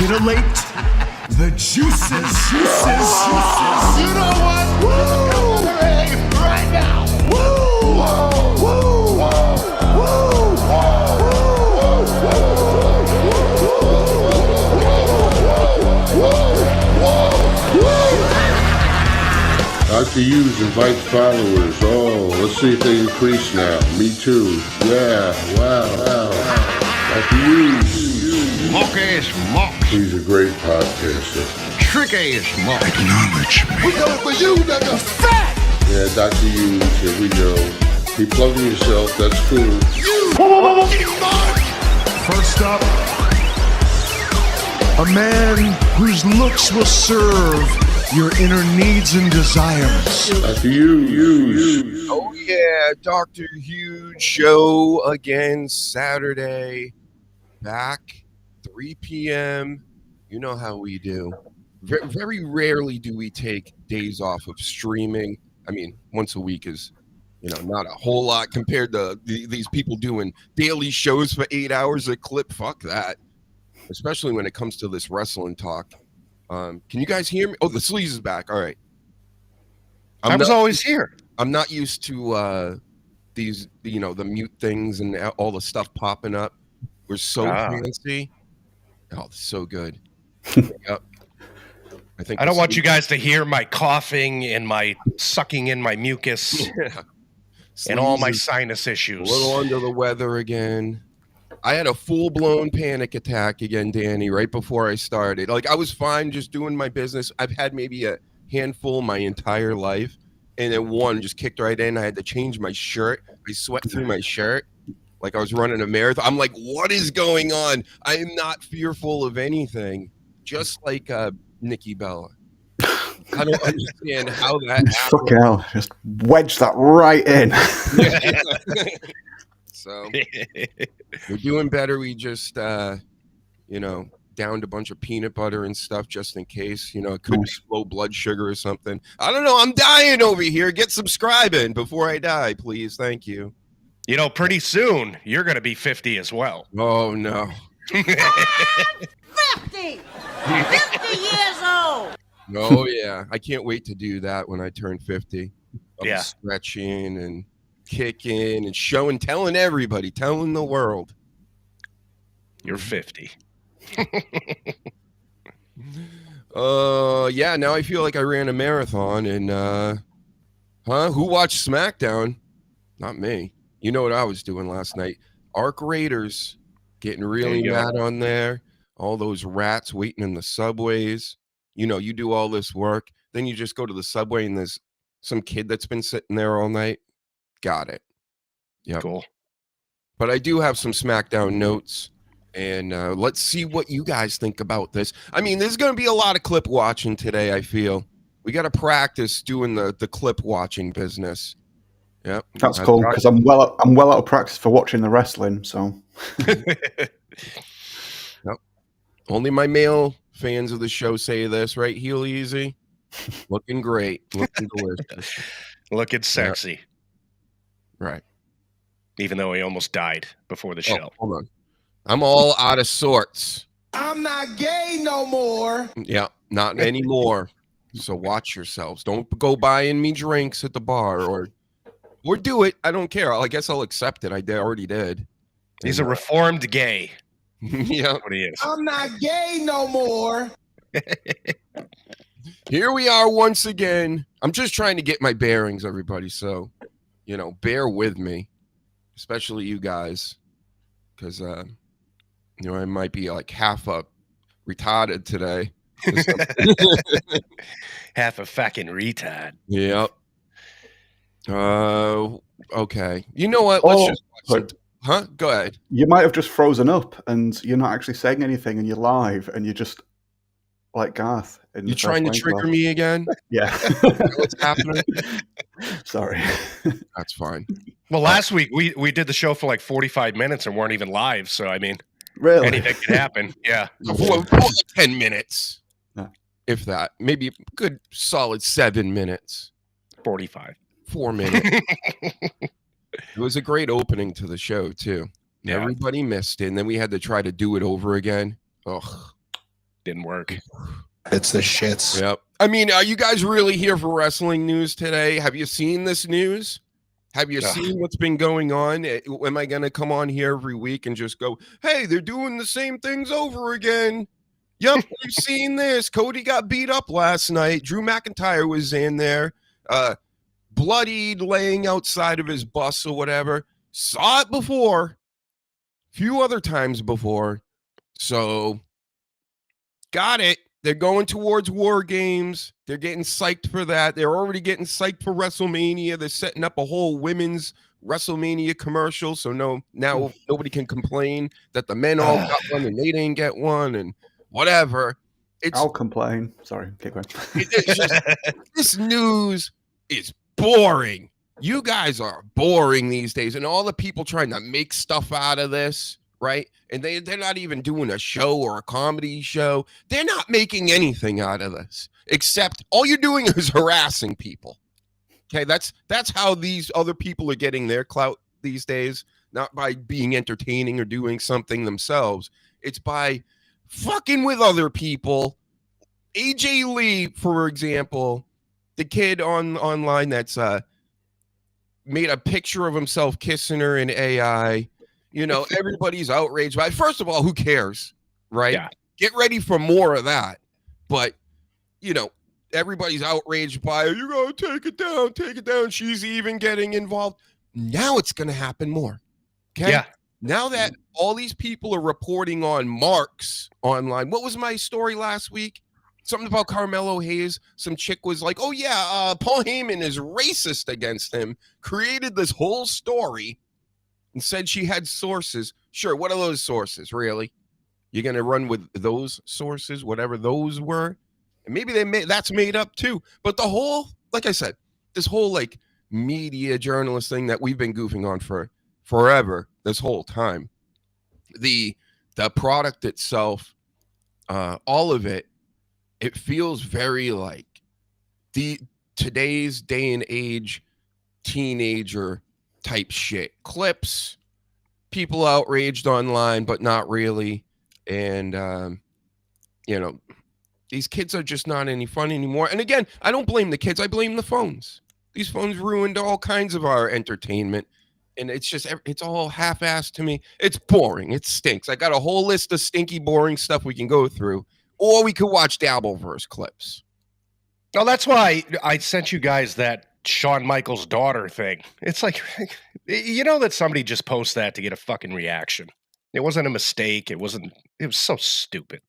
Titillate the juices. You know what? Woo! Right now. Woo! Woo! Dr. Hughes invites followers. Oh, let's see if they increase now. Me too. Yeah, wow. Dr. Hughes. Mock-ass mock. He's a great podcaster. Trick-ass mock. Acknowledge me. We coming for you, nigga. Fat! Yeah, Dr. Hughes, here we go. Keep plugging yourself, that's cool. You! First up, a man whose looks will serve your inner needs and desires. Dr. Hughes. Oh yeah, Dr. Huge show again Saturday. Back 3 p.m. You know how we do. Very rarely do we take days off of streaming. I mean, once a week is, not a whole lot compared to these people doing daily shows for 8 hours a clip. Fuck that. Especially when it comes to this wrestling talk. Can you guys hear me? Oh, the sleaze is back. All right. I was always here. I'm not used to these, the mute things and all the stuff popping up. We're so fancy. Oh, so good. Yep. I don't want you guys to hear my coughing and my sucking in my mucus and all my sinus issues. A little under the weather again. I had a full-blown panic attack again, Danny, right before I started. Like, I was fine just doing my business. I've had maybe a handful my entire life, and then one just kicked right in. I had to change my shirt. I sweat through my shirt like I was running a marathon. I'm like, what is going on? I am not fearful of anything, just like Nikki Bella. I don't understand how that happened. Fucking hell, just wedge that right in. So we're doing better. We just, downed a bunch of peanut butter and stuff just in case, it could be low blood sugar or something. I don't know. I'm dying over here. Get subscribing before I die, please. Thank you. Pretty soon you're going to be 50 as well. Oh, no. 50! 50 years old! Oh, yeah. I can't wait to do that when I turn 50. I'll be stretching and kicking and telling everybody, telling the world. You're 50. Yeah, now I feel like I ran a marathon and, who watched SmackDown? Not me. You know what I was doing last night. Arc Raiders getting really mad on there. All those rats waiting in the subways. You know, you do all this work, then you just go to the subway and there's some kid that's been sitting there all night. Got it. Yeah. Cool. But I do have some SmackDown notes, and let's see what you guys think about this. I mean, there's going to be a lot of clip watching today, I feel. We got to practice doing the clip watching business. Yep. That's cool, because I'm well out of practice for watching the wrestling, so. Yep. Only my male fans of the show say this, right? Heel Easy. Looking great. Looking delicious. Looking sexy. Yep. Right. Even though he almost died before the show. Hold on. I'm all out of sorts. I'm not gay no more. Yeah, not anymore. So watch yourselves. Don't go buying me drinks at the bar or do it. I don't care. I guess I'll accept it. I already did. He's a reformed gay. Yeah. That's what he is. I'm not gay no more. Here we are once again. I'm just trying to get my bearings, everybody. So, you know, bear with me, especially you guys, because, you know, I might be like half up retarded today. Half a fucking retard. Yep. Okay. You know what? Let's just watch huh? Go ahead. You might have just frozen up and you're not actually saying anything and you're live and you're just like Garth. You trying to trigger me again? Yeah. What's happening? Sorry. That's fine. Well, last week we did the show for like 45 minutes and weren't even live. So, I mean, really? Anything could happen. Yeah. For 10 minutes. Yeah. If that. Maybe a good solid 7 minutes. 45. 4 minutes. It was a great opening to the show, too. Yeah. Everybody missed it, and then we had to try to do it over again. Ugh. Didn't work. It's the shits. Yep. I mean, are you guys really here for wrestling news today? Have you seen this news? Have you seen what's been going on? Am I going to come on here every week and just go, hey, they're doing the same things over again? Yep, we've seen this. Cody got beat up last night. Drew McIntyre was in there. Bloodied, laying outside of his bus or whatever. Saw it before. Few other times before. So, got it. They're going towards War Games. They're getting psyched for that. They're already getting psyched for WrestleMania. They're setting up a whole women's WrestleMania commercial. So now nobody can complain that the men all got one and they didn't get one and whatever. I'll complain. Sorry, keep going. It's just, this news is boring. You guys are boring these days, and all the people trying to make stuff out of this, right? And they're not even doing a show or a comedy show. They're not making anything out of this, except all you're doing is harassing people. Okay, that's how these other people are getting their clout these days, not by being entertaining or doing something themselves. It's by fucking with other people. AJ Lee, for example, the kid online that's made a picture of himself kissing her in AI. You know, everybody's outraged by it. First of all, who cares, right? Yeah. Get ready for more of that. But, you know, everybody's outraged by it. You gotta take it down, take it down. She's even getting involved. Now it's going to happen more. Okay? Yeah. Now that all these people are reporting on marks online. What was my story last week? Something about Carmelo Hayes. Some chick was like, oh, yeah, Paul Heyman is racist against him. Created this whole story and said she had sources. Sure, what are those sources, really? You're going to run with those sources, whatever those were? And maybe that's made up, too. But the whole, like I said, this whole, like, media journalist thing that we've been goofing on for forever, this whole time. The product itself, all of it, it feels very like today's day and age teenager type shit. Clips, people outraged online, but not really. And, you know, these kids are just not any fun anymore. And again, I don't blame the kids. I blame the phones. These phones ruined all kinds of our entertainment. And it's just, it's all half-assed to me. It's boring. It stinks. I got a whole list of stinky, boring stuff we can go through. Or we could watch Dabbleverse clips. Well, that's why I sent you guys that Shawn Michaels' daughter thing. It's like, you know that somebody just posts that to get a fucking reaction. It wasn't a mistake. It was so stupid.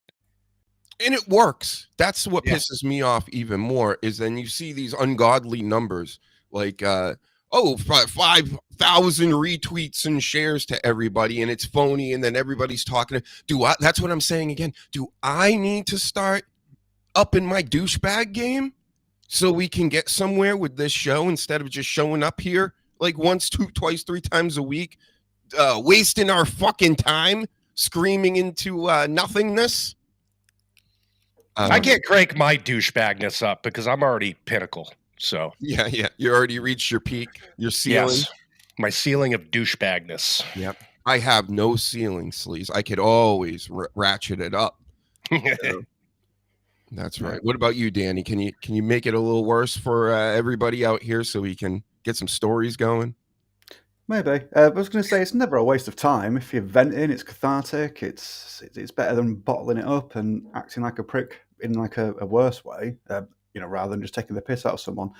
And it works. That's what Yeah. pisses me off even more, is then you see these ungodly numbers like 5,000 retweets and shares to everybody, and it's phony, and then everybody's talking. That's what I'm saying again. Do I need to start upping my douchebag game so we can get somewhere with this show instead of just showing up here like once, twice, 3 times a week, wasting our fucking time screaming into nothingness? I can't crank my douchebagness up because I'm already pinnacle. So yeah, you already reached your peak, your ceiling. Yes, my ceiling of douchebagness. Yep. I have no ceiling, Sleaze. I could always ratchet it up. That's right. What about you, Danny? Can you make it a little worse for everybody out here so we can get some stories going? Maybe. I was going to say it's never a waste of time. If you're venting, it's cathartic. It's better than bottling it up and acting like a prick in like a worse way, rather than just taking the piss out of someone.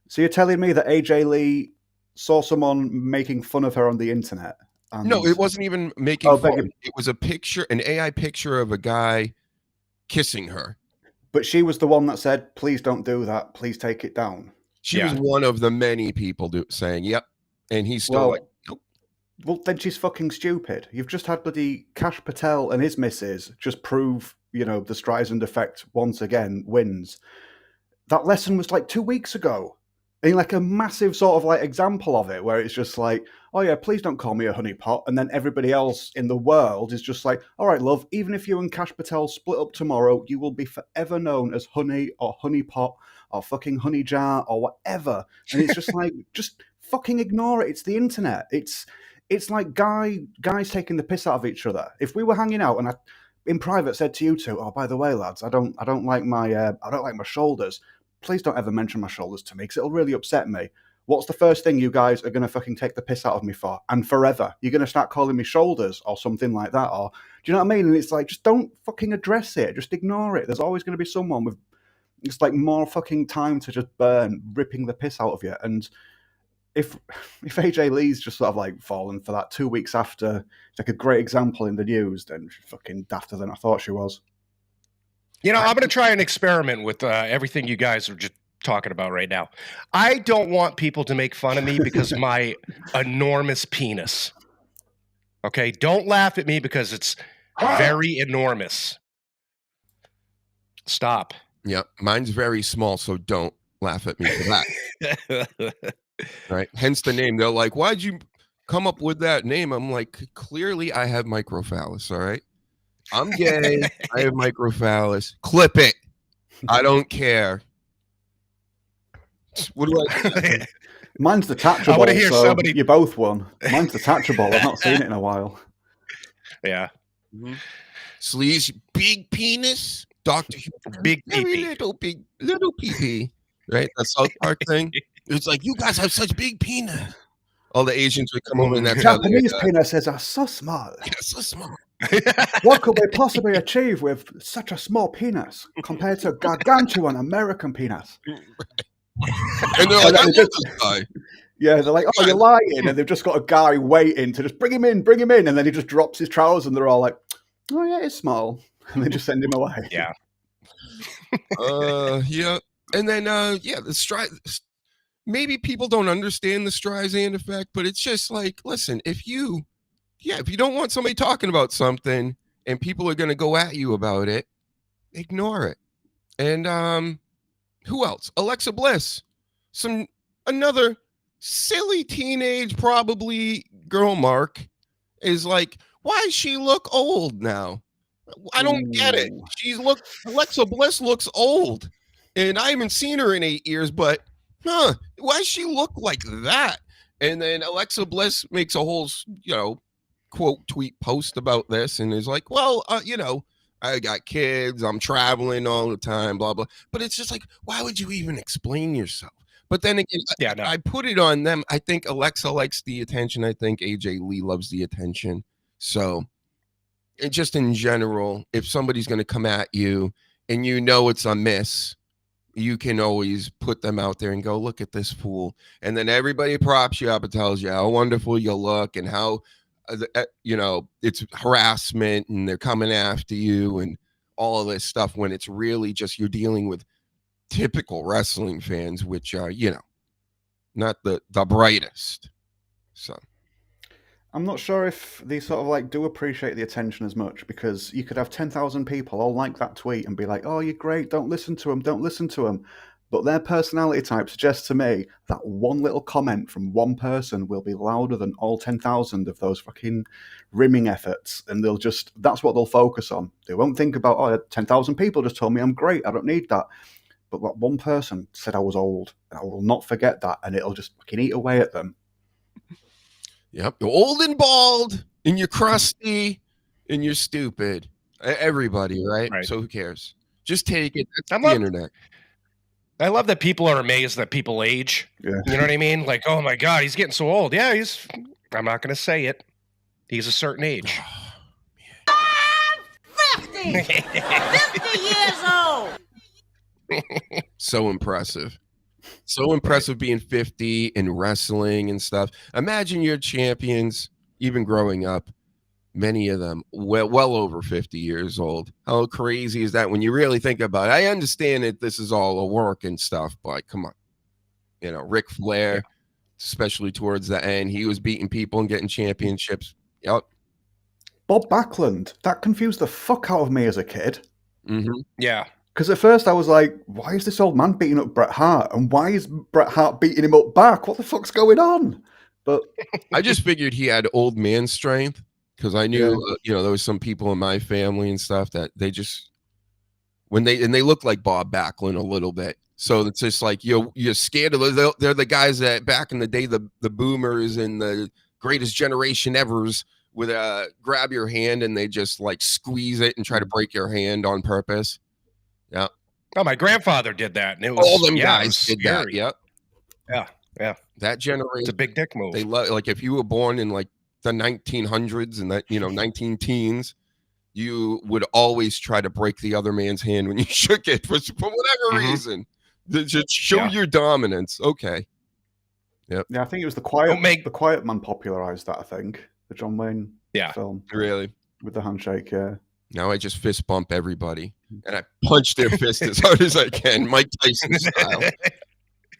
So you're telling me that AJ Lee saw someone making fun of her on the internet? No, it wasn't even making fun. It was a picture, an AI picture of a guy kissing her. But she was the one that said, "Please don't do that. Please take it down." She was one of the many people saying, "Yep," and he's still like, "Nope." Well, then she's fucking stupid. You've just had bloody Kash Patel and his missus just prove, the Streisand effect once again wins. That lesson was like 2 weeks ago. And like a massive sort of like example of it, where it's just like, oh yeah, please don't call me a honeypot. And then everybody else in the world is just like, all right, love, even if you and Kash Patel split up tomorrow, you will be forever known as honey or honeypot or fucking honey jar or whatever. And it's just like, just fucking ignore it. It's the internet. It's like guys taking the piss out of each other. If we were hanging out and I in private said to you two, oh, by the way, lads, I don't like my shoulders. Please don't ever mention my shoulders to me because it'll really upset me. What's the first thing you guys are going to fucking take the piss out of me for? And forever. You're going to start calling me shoulders or something like that. Or do you know what I mean? And it's like, just don't fucking address it. Just ignore it. There's always going to be someone with just like more fucking time to just burn, ripping the piss out of you. And if AJ Lee's just sort of like fallen for that 2 weeks after, it's like a great example in the news, then she's fucking dafter than I thought she was. I'm going to try an experiment with everything you guys are just talking about right now. I don't want people to make fun of me because of my enormous penis. Okay? Don't laugh at me because it's very enormous. Stop. Yeah, mine's very small, so don't laugh at me for that. Right? Hence the name. They're like, why'd you come up with that name? I'm like, clearly I have microphallus, all right? I'm gay. I have microphallus. Clip it. I don't care. What do I? Mine's detachable. I want to hear somebody. You both won. Mine's detachable. I've not seen it in a while. Yeah. Mm-hmm. Sleaze, big penis. Dr. Big pee-pee. Little pee-pee. Right? That South Park thing. It's like, you guys have such big penis. All the Asians would come over and that's Japanese penises are so small. Yeah, so small. What could we possibly achieve with such a small penis compared to a gargantuan American penis? And they're like, they're like, oh, you're lying. And they've just got a guy waiting to just bring him in. And then he just drops his trousers and they're all like, oh, yeah, it's small. And they just send him away. Yeah. Yeah. And then, maybe people don't understand the Streisand effect, but it's just like, listen, if you don't want somebody talking about something and people are going to go at you about it, ignore it. And who else? Alexa Bliss. Another silly teenage, probably girl mark is like, why does she look old now? I don't get it. Alexa Bliss looks old. And I haven't seen her in 8 years, but why does she look like that? And then Alexa Bliss makes a whole, quote tweet post about this and is like, well, I got kids, I'm traveling all the time, blah, blah. But it's just like, why would you even explain yourself? But then again, I put it on them. I think Alexa likes the attention. I think AJ Lee loves the attention. So just in general, if somebody's going to come at you and it's a miss, you can always put them out there and go, look at this fool. And then everybody props you up and tells you how wonderful you look and how you know, it's harassment and they're coming after you and all of this stuff, when it's really just you're dealing with typical wrestling fans, which are, you know, not the brightest. So I'm not sure if they sort of like do appreciate the attention as much, because you could have 10,000 people all like that tweet and be like, "Oh, you're great, don't listen to them, don't listen to them." But their personality type suggests to me that one little comment from one person will be louder than all 10,000 of those fucking rimming efforts. And that's what they'll focus on. They won't think about, oh, 10,000 people just told me I'm great, I don't need that. But that one person said I was old, and I will not forget that, and it'll just fucking eat away at them. Yep, you're old and bald, and you're crusty, and you're stupid. Everybody, right? So who cares? Just take it. That's the internet. I love that people are amazed that people age. Yeah. You know what I mean? Like, oh my God, he's getting so old. Yeah, I'm not going to say it. He's a certain age. 50! 50 years old! So impressive. So impressive being 50 and wrestling and stuff. Imagine your champions, even growing up, many of them well over 50 years old. How crazy is that when you really think about it? I understand that this is all a work and stuff, but come on. You know, Ric Flair, especially towards the end, he was beating people and getting championships. Yep. Bob Backlund, that confused the fuck out of me as a kid. Mm-hmm. Yeah. Because at first I was like, why is this old man beating up Bret Hart? And why is Bret Hart beating him up back? What the fuck's going on? But I just figured he had old man strength, because I knew, you know, there was some people in my family and stuff that they just, they look like Bob Backlund a little bit. So it's just like, you're scared of those. They're the guys that back in the day, the boomers and the greatest generation evers would grab your hand and they just like squeeze it and try to break your hand on purpose. Yeah. Oh, my grandfather did that. And it was, all them guys did scary. that. Yep. Yeah. Yeah. That generation. It's a big dick move. They love, like, if you were born in like the 1900s and that, you know, 19 teens, you would always try to break the other man's hand when you shook it for whatever reason. Just show your dominance. Okay. Yep. Yeah, I think it was the Quiet Man popularized that, I think. The John Wayne film. Really? With the handshake, yeah. Now I just fist bump everybody. And I punch their fist as hard as I can, Mike Tyson style.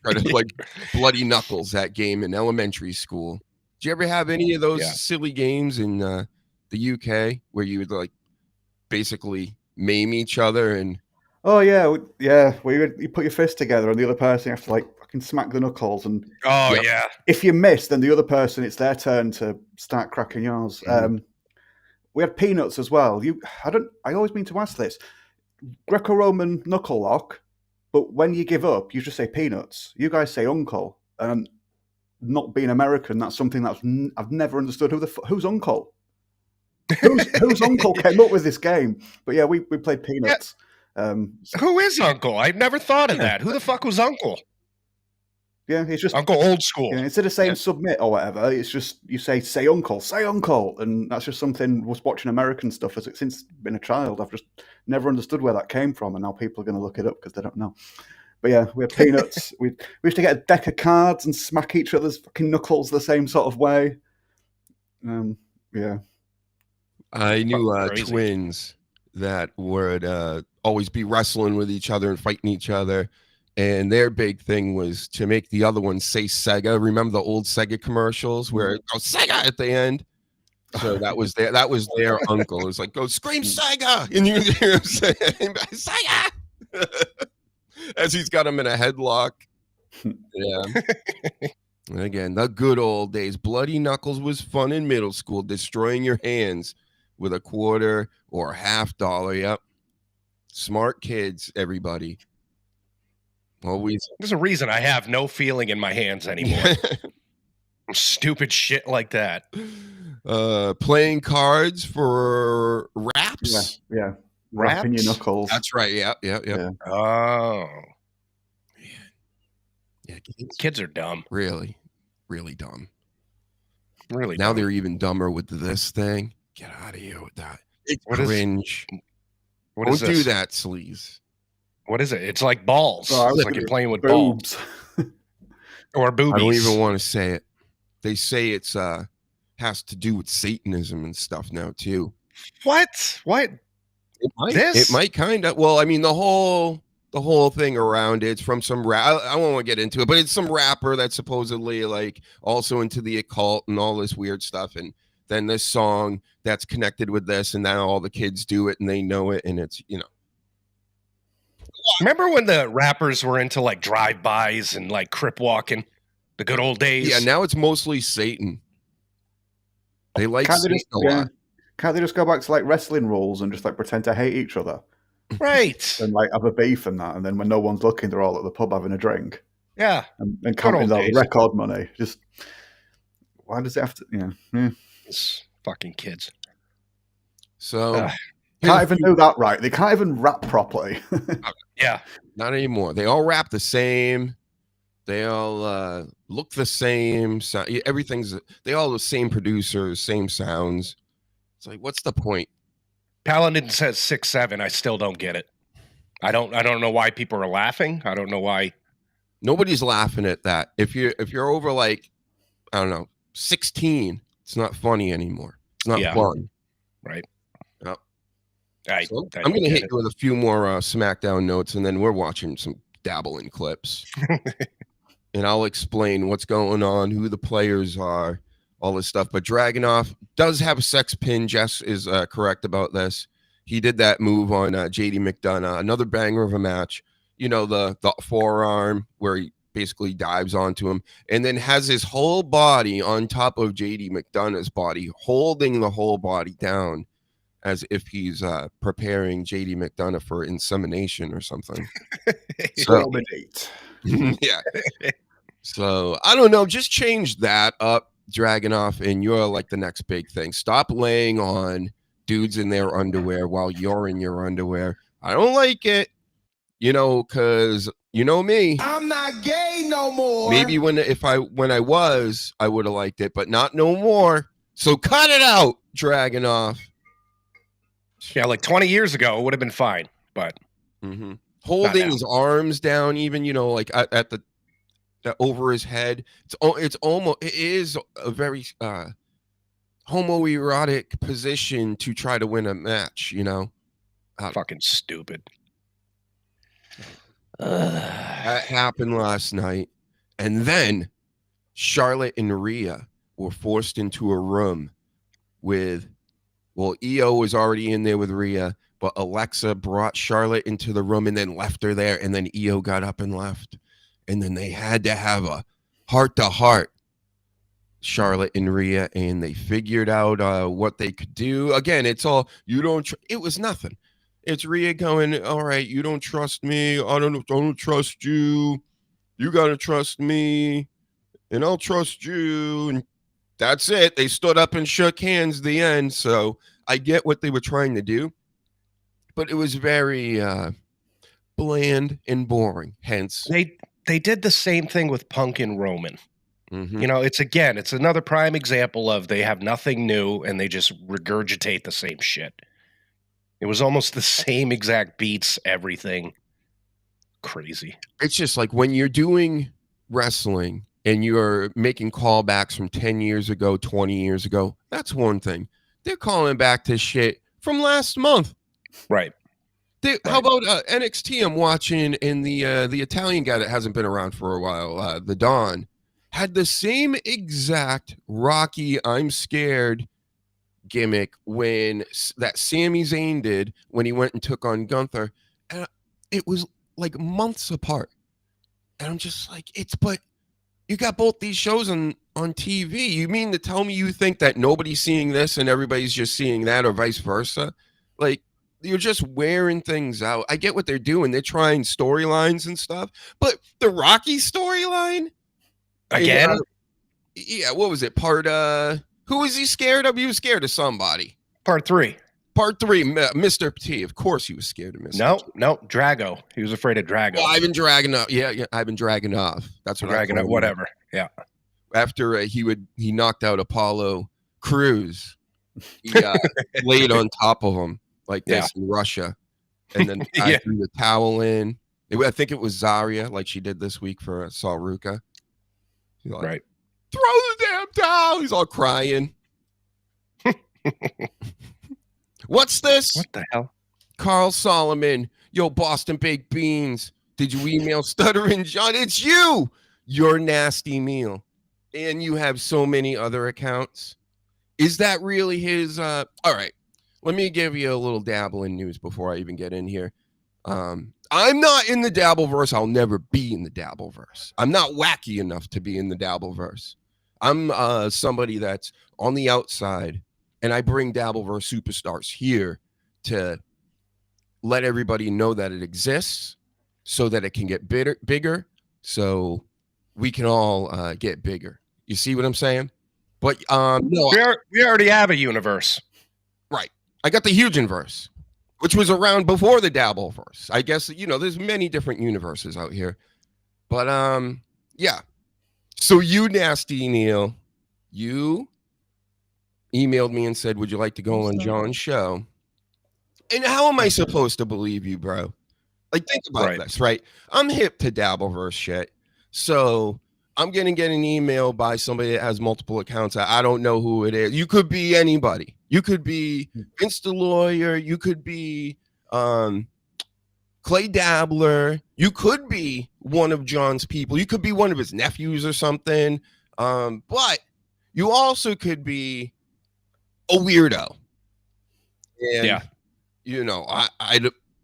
Try to like bloody knuckles that game in elementary school. Did you ever have any of those silly games in the UK where you would like basically maim each other and? Oh yeah, yeah. Where you put your fist together and the other person you have to like fucking smack the knuckles and. Oh yeah. If you miss, then the other person, it's their turn to start cracking yours. We had peanuts as well. I always mean to ask this: Greco-Roman knuckle lock, but when you give up, you just say peanuts. You guys say uncle, and not being American, that's something I've never understood. Who's uncle? Whose uncle came up with this game? But yeah, we played peanuts. Who is uncle? I've never thought of that. Who the fuck was uncle? Yeah, it's just Uncle old school. Yeah, instead of saying submit or whatever, it's just you say uncle, and that's just something. Was watching American stuff since being a child. I've just never understood where that came from, and now people are going to look it up because they don't know. But yeah, we had peanuts. we used to get a deck of cards and smack each other's fucking knuckles the same sort of way. Yeah, I knew twins that would always be wrestling with each other and fighting each other. And their big thing was to make the other one say Sega. Remember the old Sega commercials where it goes Sega at the end? So that was their uncle. It was like, go scream Sega! And you hear him saying Sega! As he's got him in a headlock. Yeah. And again, the good old days. Bloody knuckles was fun in middle school, destroying your hands with a quarter or $50. Yep. Smart kids, everybody. Always. There's a reason I have no feeling in my hands anymore. Stupid shit like that. Playing cards for raps. Yeah. Rapping your knuckles. That's right. Yeah. Oh. Man. Yeah. Kids are dumb. Really, really dumb. Really. Now dumb. they're even dumber with this thing. Get out of here with that. It's cringe. Don't do that, sleaze. What is it? It's like balls. It's like you're playing with boobs. Or boobies. I don't even want to say it. They say it's has to do with Satanism and stuff now too. What? It might kind of. Well, I mean, the whole thing around it's from some I won't want to get into it, but it's some rapper that's supposedly like also into the occult and all this weird stuff, and then this song that's connected with this, and now all the kids do it and they know it, and it's, you know. Remember when the rappers were into like drive-bys and like crip walking, the good old days? Yeah, now it's mostly Satan. They like Satan a lot. Can't they just go back to like wrestling rules and just like pretend to hate each other? Right. And like have a beef and that, and then when no one's looking, they're all at the pub having a drink. Yeah. And counting all the record money. Just why does it have to? Yeah. It's fucking kids. So can't even do that right. They can't even rap properly. Yeah. Not anymore. They all rap the same. They all look the same. Everything's. They all the same producers, same sounds. It's like, what's the point? Paladin says 6'7". I still don't get it. I don't know why people are laughing. I don't know why. Nobody's laughing at that. If you're over like, I don't know, 16, it's not funny anymore. It's not fun. Right. Yep. So I'm going to hit you with a few more SmackDown notes, and then we're watching some dabbling clips. And I'll explain what's going on, who the players are, all this stuff. But Dragunov does have a sex pin. Jess is correct about this. He did that move on JD McDonough. Another banger of a match. You know, the forearm where he basically dives onto him and then has his whole body on top of JD McDonough's body, holding the whole body down as if he's preparing JD McDonough for insemination or something. So, yeah. So I don't know. Just change that up, Dragunov, and you're like the next big thing. Stop laying on dudes in their underwear while you're in your underwear. I don't like it, you know, because you know me. I'm not gay no more. Maybe when I was, I would have liked it, but not no more. So cut it out, Dragunov. Yeah, like 20 years ago, it would have been fine, but holding his arms down, even, you know, like at the over his head. It is a very homoerotic position to try to win a match, you know. Fucking stupid. That happened last night, and then Charlotte and Rhea were forced into a room with, well, EO was already in there with Rhea, but Alexa brought Charlotte into the room and then left her there, and then EO got up and left, and then they had to have a heart-to-heart, Charlotte and Rhea, and they figured out what they could do. Again, it's all, it was nothing. It's Rhea going, all right, you don't trust me. I don't trust you. You got to trust me, and I'll trust you. And that's it. They stood up and shook hands at the end. So I get what they were trying to do, but it was very bland and boring. Hence, they did the same thing with Punk and Roman. You know, it's another prime example of they have nothing new and they just regurgitate the same shit. It was almost the same exact beats, everything. Crazy. It's just like when you're doing wrestling and you're making callbacks from 10 years ago, 20 years ago, that's one thing. They're calling back to shit from last month. Right. How about NXT I'm watching, and the Italian guy that hasn't been around for a while, the Don, had the same exact Rocky I'm scared gimmick when that Sami Zayn did when he went and took on Gunther, and it was like months apart, and I'm just like, but you got both these shows on TV. You mean to tell me you think that nobody's seeing this and everybody's just seeing that, or vice versa? Like, you're just wearing things out. I get what they're doing. They're trying storylines and stuff, but the Rocky storyline again, yeah, what was it? Who was he scared of? He was scared of somebody. Part 3. Mr. T. Of course he was scared of Mr. T. No, Drago. He was afraid of Drago. Oh, I've been dragging up. Yeah, I've been dragging off. That's what dragging up. Whatever. Yeah. After he knocked out Apollo Crews, he laid on top of him like this in Russia, and then I threw the towel in. I think it was Zarya, like she did this week for Saruka. Like, right. Throw the damn towel. He's all crying. What's this? What the hell? Carl Solomon. Yo, Boston Baked Beans. Did you email Stuttering John? It's you. Your nasty meal. And you have so many other accounts. Is that really his? All right. Let me give you a little dabble in news before I even get in here. I'm not in the Dabbleverse. I'll never be in the Dabbleverse. I'm not wacky enough to be in the Dabbleverse. I'm somebody that's on the outside, and I bring Dabbleverse superstars here to let everybody know that it exists so that it can get bigger so we can all get bigger. You see what I'm saying? But no, we already have a universe. Right. I got the HUGEnverse, which was around before the Dabbleverse. I guess, there's many different universes out here. But yeah. So you, Nasty Neil, you emailed me and said, would you like to go on John's show? And how am I supposed to believe you, bro? Like, think about this, right? I'm hip to Dabbleverse shit. So I'm going to get an email by somebody that has multiple accounts. I don't know who it is. You could be anybody. You could be Vince the Lawyer. You could be Clay Dabbler. You could be one of John's people. You could be one of his nephews or something. But you also could be a weirdo. And, yeah.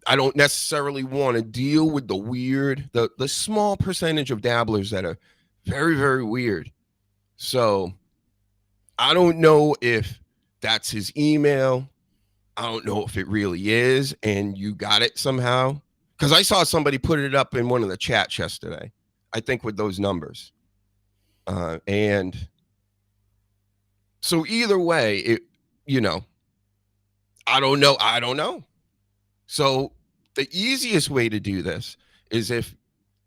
I don't necessarily want to deal with the weird, the small percentage of dabblers that are very, very weird. So I don't know if that's his email. I don't know if it really is, and you got it somehow. Because I saw somebody put it up in one of the chats yesterday, I think with those numbers. And so either way, I don't know. So the easiest way to do this is, if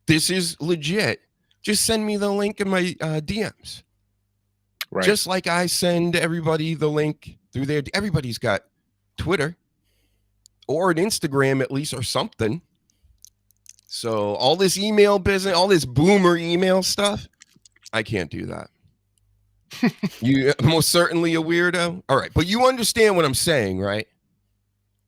this is legit, just send me the link in my DMs. Right. Just like I send everybody the link through their. Everybody's got Twitter or an Instagram at least, or something. So all this email business, all this boomer email stuff, I can't do that. You most certainly a weirdo. All right, but you understand what I'm saying, right?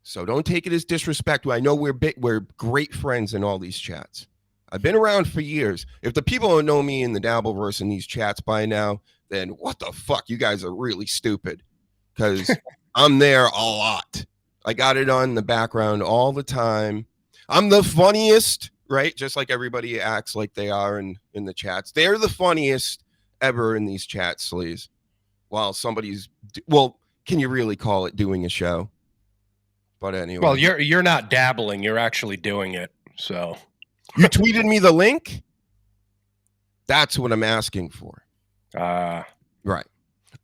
So don't take it as disrespectful. I know we're great friends in all these chats. I've been around for years. If the people don't know me in the Dabbleverse in these chats by now, then what the fuck? You guys are really stupid, because I'm there a lot. I got it on the background all the time. I'm the funniest, right? Just like everybody acts like they are in the chats. They're the funniest ever in these chats, sleaze. While somebody's, can you really call it doing a show? But anyway. Well, you're not dabbling. You're actually doing it. So you tweeted me the link? That's what I'm asking for. Right.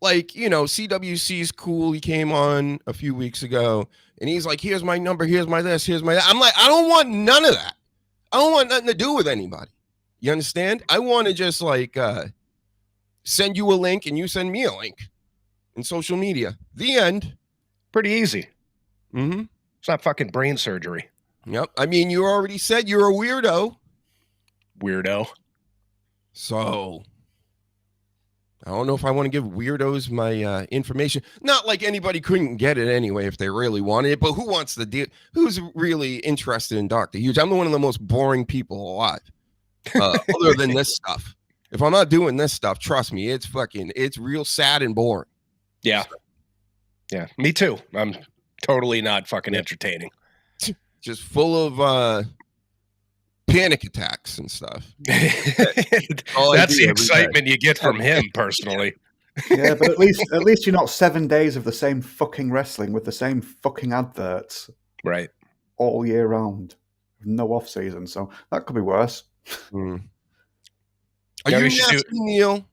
Like, CWC's cool. He came on a few weeks ago and he's like, here's my number. Here's my this. Here's my that. I'm like, I don't want none of that. I don't want nothing to do with anybody. You understand? I want to just send you a link and you send me a link in social media. The end. Pretty easy. Mm-hmm. It's not fucking brain surgery. Yep. I mean, you already said you're a weirdo. Weirdo. So I don't know if I want to give weirdos my information. Not like anybody couldn't get it anyway if they really wanted it, but who wants to deal? Who's really interested in Dr. Huge? I'm one of the most boring people alive. Other than this stuff. If I'm not doing this stuff, trust me, it's real sad and boring. Yeah. Yeah. Me too. I'm totally not fucking entertaining. Just full of panic attacks and stuff. That's the excitement you get from him personally. Yeah, but at least you're not 7 days of the same fucking wrestling with the same fucking adverts. Right. All year round. No off season, so that could be worse. Are you nasty, Neil?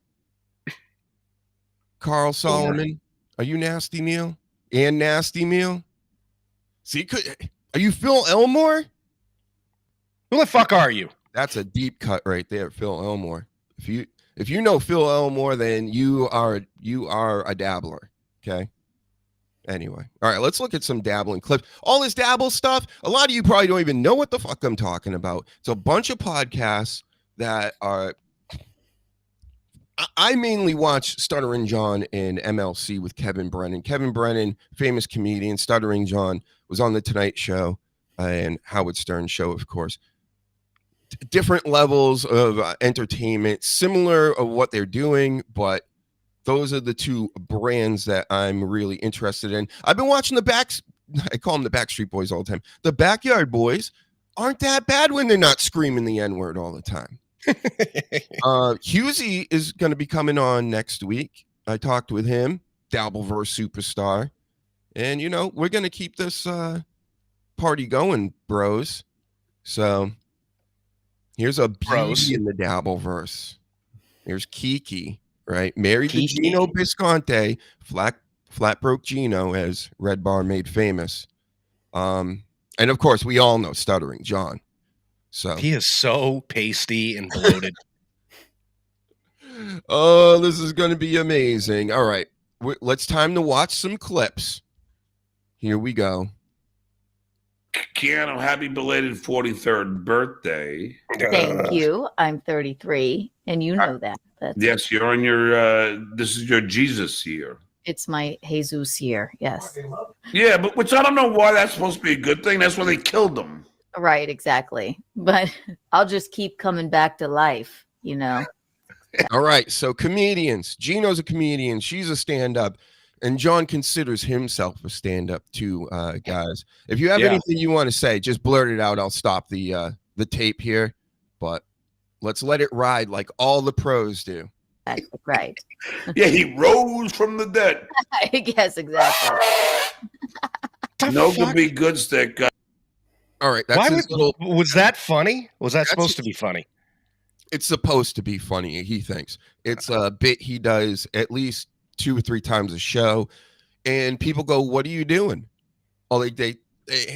Carl Solomon? Are you nasty, Neil? And nasty Neil? See, are you Phil Elmore? Who the fuck are you? That's a deep cut right there, Phil Elmore. If you know Phil Elmore, then you are a dabbler. Okay. Anyway, all right, let's look at some dabbling clips. All this dabble stuff, a lot of you probably don't even know what the fuck I'm talking about. It's a bunch of podcasts that are I mainly watch Stuttering John and MLC with Kevin Brennan. Kevin Brennan, famous comedian. Stuttering John was on the Tonight Show and Howard Stern Show, of course. Different levels of entertainment, similar of what they're doing, but those are the two brands that I'm really interested in. I've been watching I call them the Backstreet Boys all the time. The Backyard Boys aren't that bad when they're not screaming the N-word all the time. Husey is going to be coming on next week. I talked with him, Dabbleverse superstar. And, we're going to keep this party going, bros. So here's a beauty in the Dabbleverse. There's Kiki, right? Married to Gino Bisconte, flat broke Gino, as Red Bar made famous. And of course, we all know Stuttering John. So he is so pasty and bloated. Oh, this is going to be amazing. All right, let's time to watch some clips. Here we go. Keanu, happy belated 43rd birthday. Thank you. I'm 33, and you know that. Yes, you're on your, this is your Jesus year. It's my Jesus year, yes. Yeah, but which I don't know why that's supposed to be a good thing. That's why they killed them. Right, exactly. But I'll just keep coming back to life, All right, so comedians. Gino's a comedian. She's a stand-up. And John considers himself a stand-up too, guys. If you have anything you want to say, just blurt it out. I'll stop the tape here. But let's let it ride like all the pros do. Right. Yeah, he rose from the dead. Yes, exactly. No could be good stick. All right. That's was that funny? Was that supposed to be funny? It's supposed to be funny, he thinks. It's a bit he does at least 2 or 3 times a show. And people go, what are you doing? Oh,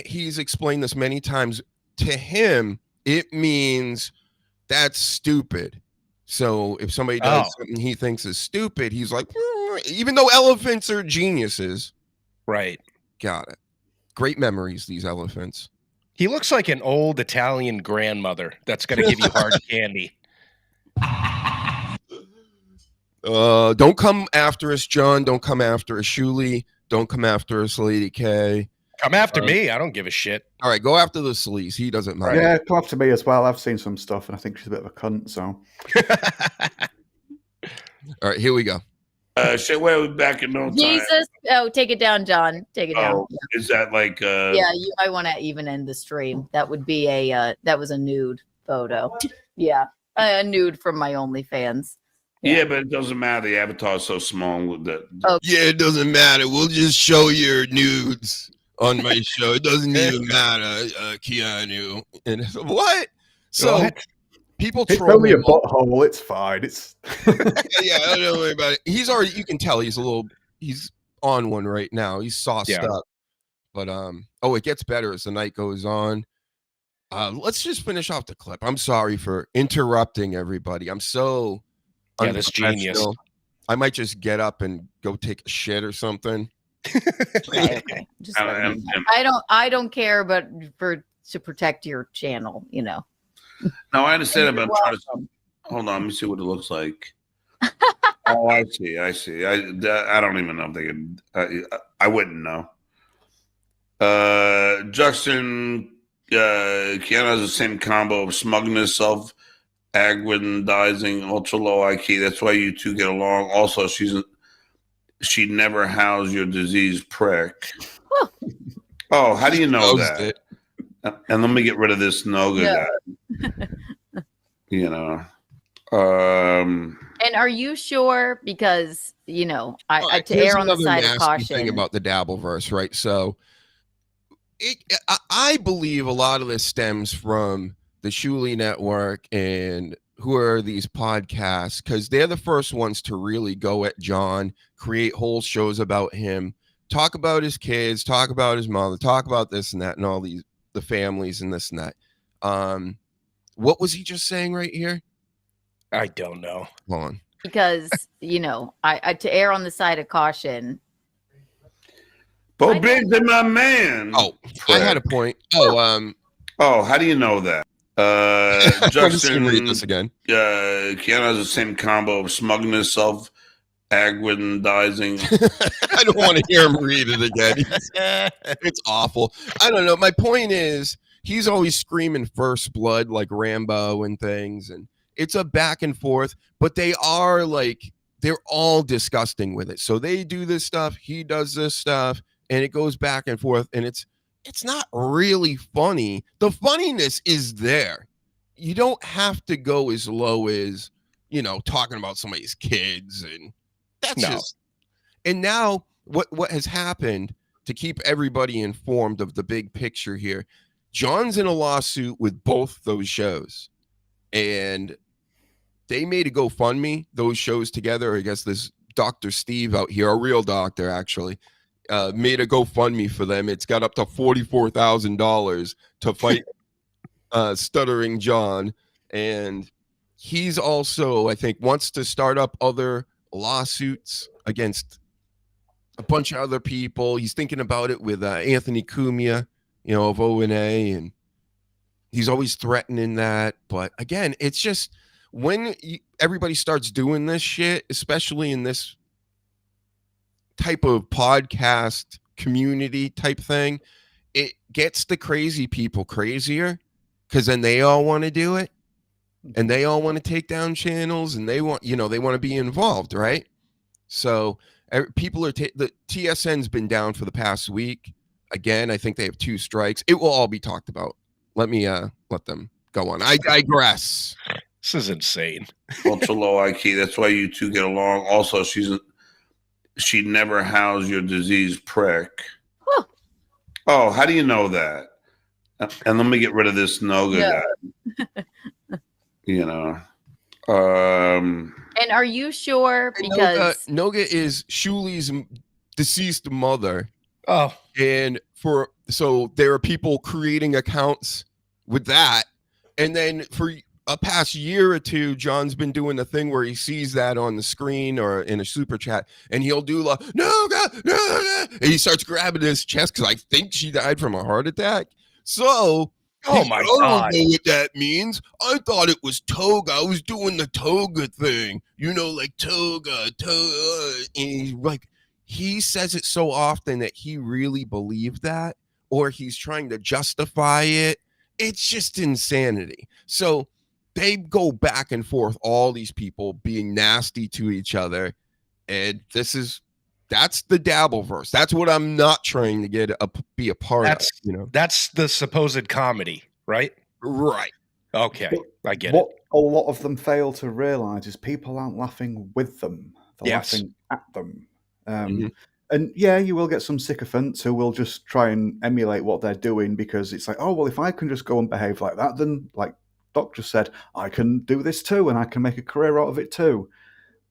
he's explained this many times. To him, it means that's stupid. So if somebody does something he thinks is stupid, he's like, even though elephants are geniuses. Right. Got it. Great memories, these elephants. He looks like an old Italian grandmother that's going to give you hard candy. Don't come after us, John. Don't come after us, Shuli. Don't come after us, Lady K. Come after me. I don't give a shit. All right, go after the sleaze. He doesn't mind. Yeah, come after me as well. I've seen some stuff, and I think she's a bit of a cunt, so. All right, here we go. We'll be back in no time. Jesus. Oh, take it down, John. Take it down. Oh, is that like... Yeah, you might want to even end the stream. That would be that was a nude photo. Yeah, a nude from my OnlyFans. Yeah, but it doesn't matter. The avatar is so small. Yeah, it doesn't matter. We'll just show your nudes on my show. It doesn't even matter, Keanu. And what? So people it's troll only a him. butthole. It's fine. It's Yeah, I don't know about it. He's already. You can tell he's on one right now. He's sauced up. But it gets better as the night goes on. Let's just finish off the clip. I'm sorry for interrupting everybody. I'm so. Yeah, this genius. I might just get up and go take a shit or something. Okay. I don't care, but to protect your channel, No, I understand, but I'm trying to. Hold on, let me see what it looks like. Oh, I see. I don't even know if they could. I wouldn't know. Justin, Keanu has the same combo of smugness, self-aggrandizing, ultra low IQ. That's why you two get along. Also, she never housed your diseased prick. Oh, how do you know that? And let me get rid of this guy. And are you sure? Because I to err on the side of caution. Thing about the Dabbleverse, right? So, I believe a lot of this stems from the Shuli Network and who are these podcasts, because they're the first ones to really go at John, create whole shows about him, talk about his kids, talk about his mother, talk about this and that, and all the families and this and that. What was he just saying right here? I don't know. Hold on. Because I to err on the side of caution. Bo Biggs and my man. Oh, I had a point. Oh, how do you know that? I'm just Justin, gonna read this again. Keanu has the same combo of smugness, self-aggrandizing. I don't want to hear him read it again. It's awful. I don't know. My point is, he's always screaming first blood like Rambo and things, and it's a back and forth, but they're all disgusting with it. So they do this stuff, he does this stuff, and it goes back and forth, and it's not really funny. The funniness is there. You don't have to go as low as, talking about somebody's kids, and that's just. And now what has happened, to keep everybody informed of the big picture here, John's in a lawsuit with both those shows, and they made a GoFundMe, those shows together. I guess this Dr. Steve out here, a real doctor actually, made a GoFundMe for them. It's got up to $44,000 to fight Stuttering John. And he's also, I think, wants to start up other lawsuits against a bunch of other people. He's thinking about it with Anthony Cumia, of O&A, and he's always threatening that. But again, it's just when everybody starts doing this shit, especially in this type of podcast community type thing, it gets the crazy people crazier, because then they all want to do it, and they all want to take down channels, and they want to be involved, right? So people are the TSN's been down for the past week. Again, I think they have 2 strikes. It will all be talked about. Let me let them go on. I digress. This is insane. Ultra low IQ. That's why you two get along. Also, she never housed your disease prick. Huh. Oh, how do you know that? And let me get rid of this Noga guy. And are you sure? Because Noga is Shuli's deceased mother. Oh, and so there are people creating accounts with that, and then for a past year or two, John's been doing the thing where he sees that on the screen or in a super chat, and he'll do no, and he starts grabbing his chest, because I think she died from a heart attack. So, oh my God, I don't know what that means. I thought it was toga. I was doing the toga thing, like toga. And he's like, he says it so often that he really believed that, or he's trying to justify it. It's just insanity. So they go back and forth, all these people being nasty to each other. And that's the Dabbleverse. That's what I'm not trying to be a part of. That's the supposed comedy, right? Right. Okay. I get what it. A lot of them fail to realize is people aren't laughing with them. They're laughing at them. And yeah, you will get some sycophants who will just try and emulate what they're doing, because it's like, oh, well, if I can just go and behave like that, then, like Doc just said, I can do this too, and I can make a career out of it too.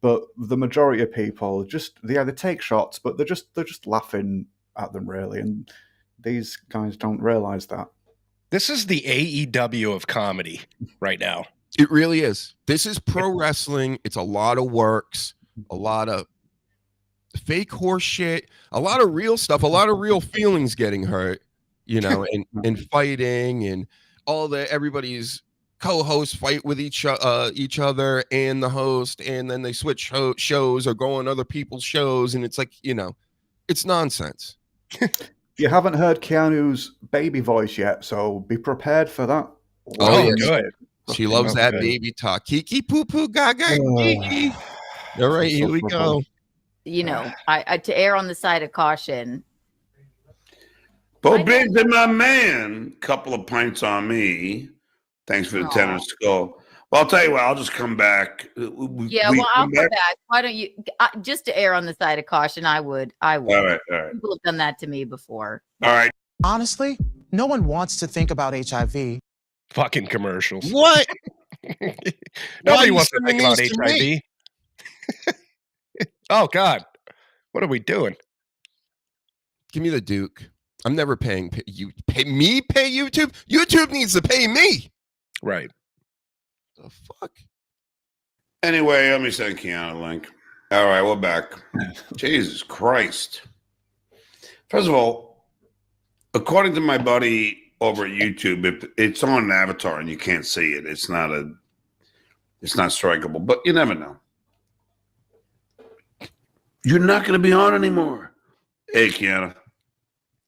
But the majority of people they either take shots, but they're just laughing at them, really. And these guys don't realize that. This is the AEW of comedy right now. It really is. This is pro wrestling. It's a lot of works, a lot of fake horse shit, a lot of real stuff, a lot of real feelings getting hurt, and fighting, and everybody's co-hosts fight with each other and the host, and then they switch shows or go on other people's shows, and it's like, it's nonsense. You haven't heard Keanu's baby voice yet, so be prepared for that. Oh, yeah. Good. She loves that baby talk. Kiki poo poo gaga Kiki. All right, here we go. I to err on the side of caution. Bo Biggs and my man, couple of pints on me. Thanks for the tennis skull. Well, I'll tell you what, I'll just come back. I'll come back. Why don't you, just to err on the side of caution, I would. All right. People have done that to me before. All right. Honestly, no one wants to think about HIV. Fucking commercials. What? Nobody wants to think about HIV. Oh, God. What are we doing? Give me the Duke. I'm never paying you. Pay YouTube? YouTube needs to pay me. Right. The fuck? Anyway, let me send Keanu a link. All right, we're back. Jesus Christ. First of all, according to my buddy over at YouTube. It's on an avatar and you can't see it. It's not strikeable, but you never know. You're not going to be on anymore. Hey, Kiana.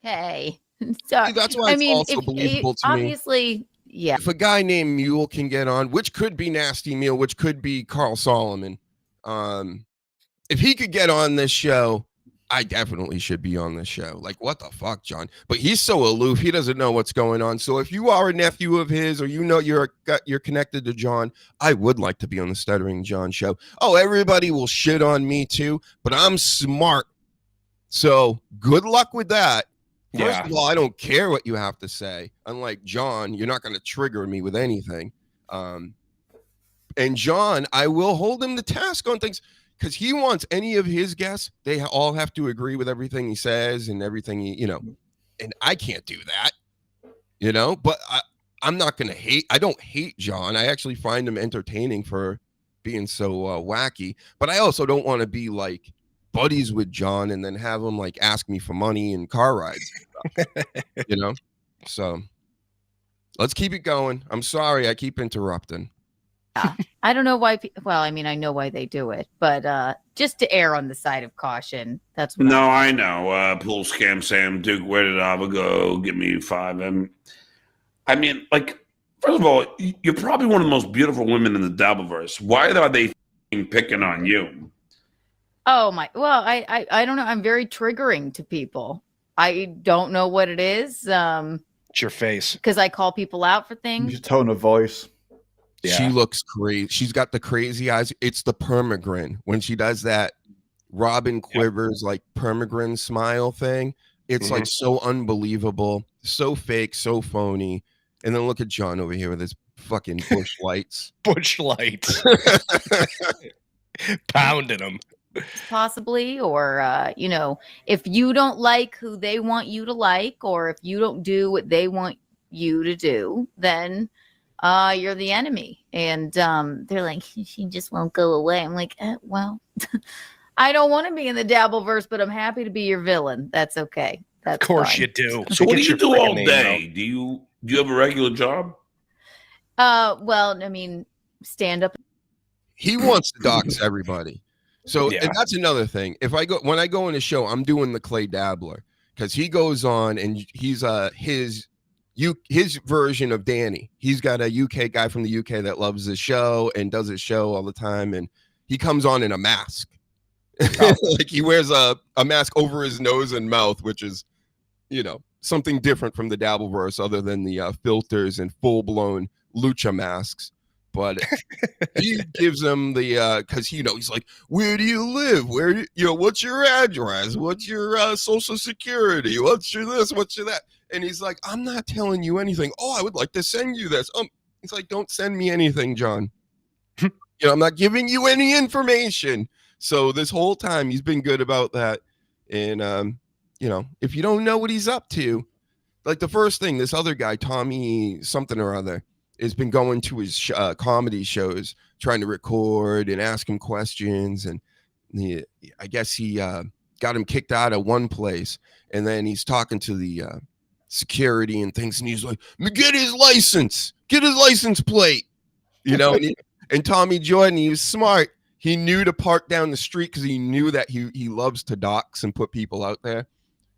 Hey. Sorry. See, that's why it's also believable to me. Obviously, yeah. If a guy named Mule can get on, which could be Nasty Mule, which could be Carl Solomon, if he could get on this show, I definitely should be on this show. Like, what the fuck, John? But he's so aloof, he doesn't know what's going on. So if you are a nephew of his, or you know you're connected to John, I would like to be on the Stuttering John show. Oh, everybody will shit on me too, but I'm smart. So good luck with that. First of all, I don't care what you have to say. Unlike John, you're not going to trigger me with anything. And John, I will hold him to task on things. Because he wants any of his guests, they all have to agree with everything he says and everything he, and I can't do that, but I'm not going to hate. I don't hate John. I actually find him entertaining for being so wacky, but I also don't want to be like buddies with John and then have him like ask me for money and car rides, and stuff, So let's keep it going. I'm sorry. I keep interrupting. Yeah. I don't know why. I know why they do it, but just to err on the side of caution. That's what I know. Pool scam Sam Duke. Where did Ava go? Give me 5. First of all, you're probably one of the most beautiful women in the Dabbleverse. Why are they picking on you? Oh my! Well, I don't know. I'm very triggering to people. I don't know what it is. It's your face. Because I call people out for things. Your tone of voice. Yeah. She looks crazy. She's got the crazy eyes. It's the permagrin. When she does that Robin Quivers like permagrin smile thing, it's like so unbelievable, so fake, so phony. And then look at John over here with his fucking bush lights. Bush lights. Pounding them. Possibly, or if you don't like who they want you to like, or if you don't do what they want you to do, then you're the enemy. And they're like, she just won't go away. I'm like, well, I don't want to be in the Dabbleverse, but I'm happy to be your villain. That's okay. That's of course fine. You do. So what do you do all day? Do you have a regular job? Stand up. He wants to dox everybody. So and that's another thing. When I go in a show, I'm doing the Clay Dabbler, because he goes on and he's his version of Danny. He's got a UK guy from the UK that loves the show and does his show all the time, and he comes on in a mask. Like he wears a mask over his nose and mouth, which is something different from the Dabbleverse other than the filters and full-blown lucha masks. But he gives them the because he's like, where do you live? Where what's your address? What's your social security? What's your this? What's your that? And he's like, I'm not telling you anything. Oh, I would like to send you this. He's like, don't send me anything, John. I'm not giving you any information. So this whole time he's been good about that. And if you don't know what he's up to, like the first thing, this other guy, Tommy something or other, has been going to his comedy shows, trying to record and ask him questions. And I guess he got him kicked out of one place. And then he's talking to the security and things. And he's like, get his license plate, and Tommy Jordan, he was smart. He knew to park down the street because he knew that he loves to dox and put people out there.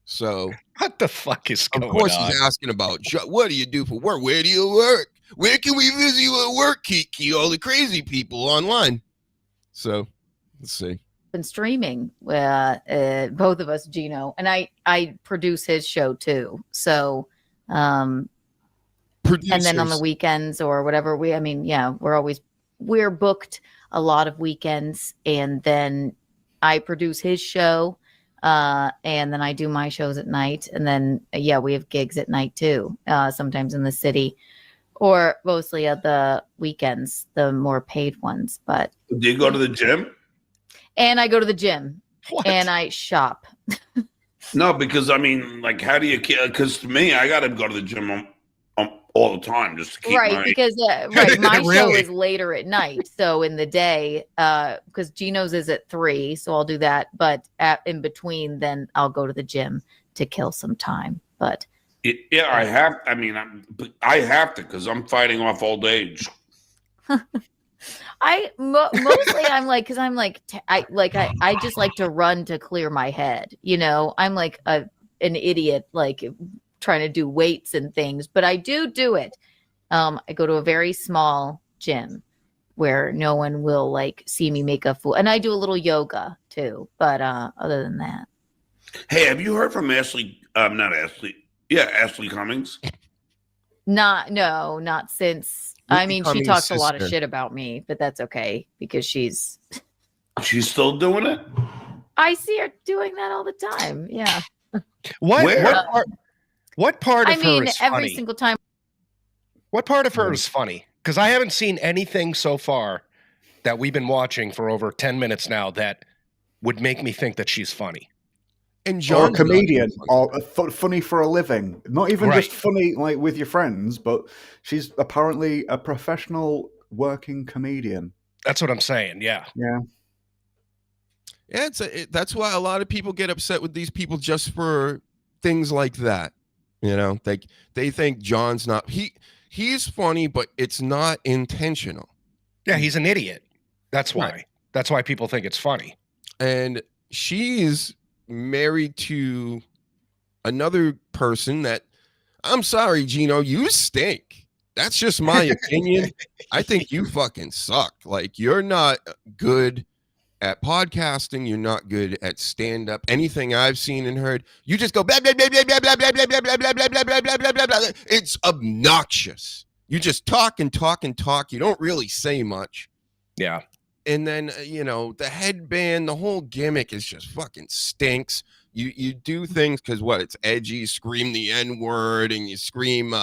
So what the fuck is going on? Of course he's asking about, what do you do for work? Where do you work? Where can we visit you at work, Kiki? All the crazy people online. So let's see. Been streaming, both of us, Gino, and I produce his show too. So, and then on the weekends or whatever, we're booked a lot of weekends, and then I produce his show, and then I do my shows at night, and then we have gigs at night too, sometimes in the city, or mostly at the weekends, the more paid ones. But do you go to the gym? And I go to the gym. What? And I shop. No, because how do you? Because to me, I got to go to the gym all the time just to keep because my really? Show is later at night. So in the day, because Gino's is at 3, so I'll do that. But in between, then I'll go to the gym to kill some time. But Yeah, I have. I mean, I have to because I'm fighting off old age. Mostly I'm like, because I'm like, I just like to run to clear my head. You know, I'm like an idiot, like trying to do weights and things, but I do it. I go to a very small gym where no one will like see me make a fool, and I do a little yoga too. But other than that, Hey, have you heard from Ashley? Not Ashley. Yeah, Ashley Cummings. not since. I mean, she talks a lot of shit about me, but that's okay because she's still doing it. I see her doing that all the time. Yeah. What part of I mean, her is every funny? single time. What part of her is funny? Because I haven't seen anything so far that we've been watching for over 10 minutes now that would make me think that she's funny. And Or a John's comedian, or funny for a living. Not even Right. just funny like with your friends, but she's apparently a professional working comedian. That's what I'm saying. Yeah. Yeah. Yeah, that's why a lot of people get upset with these people just for things like that. You know, like they think John's not he's funny, but it's not intentional. Yeah, he's an idiot. That's why. Right. That's why people think it's funny. And she's married to another person that, I'm sorry, Gino, you stink. That's just my opinion. I think you fucking suck. Like, you're not good at podcasting. You're not good at stand-up. Anything I've seen and heard, you just go blah blah blah blah blah blah blah blah blah blah blah blah blah blah blah blah blah blah. It's obnoxious. You just talk and talk and talk. You don't really say much. Yeah. And then, you know, the headband, the whole gimmick is just fucking stinks. You do things because what? It's edgy. You scream the N-word and you scream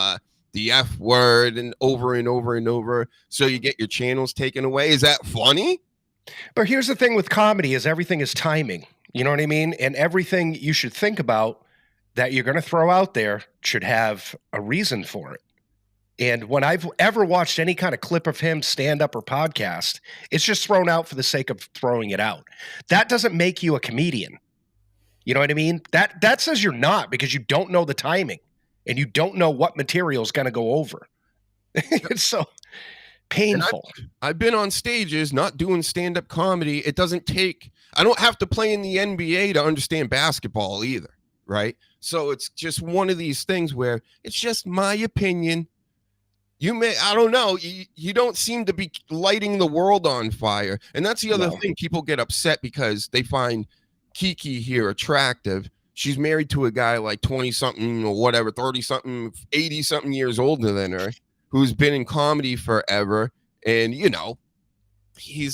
the F word and over and over and over. So you get your channels taken away. Is that funny? But here's the thing with comedy is everything is timing. You know what I mean? And everything you should think about that you're going to throw out there should have a reason for it. And when I've ever watched any kind of clip of him stand up or podcast, it's just thrown out for the sake of throwing it out. That doesn't make you a comedian. You know what I mean? That says you're not because you don't know the timing and you don't know what material is going to go over. It's so painful. I've been on stages not doing stand-up comedy. It doesn't take, I don't have to play in the NBA to understand basketball either, right? So it's just one of these things where it's just my opinion. I don't know. You don't seem to be lighting the world on fire. And that's the other thing. People get upset because they find Kiki here attractive. She's married to a guy like 20-something or whatever, 30-something, 80-something years older than her, who's been in comedy forever. And, you know, he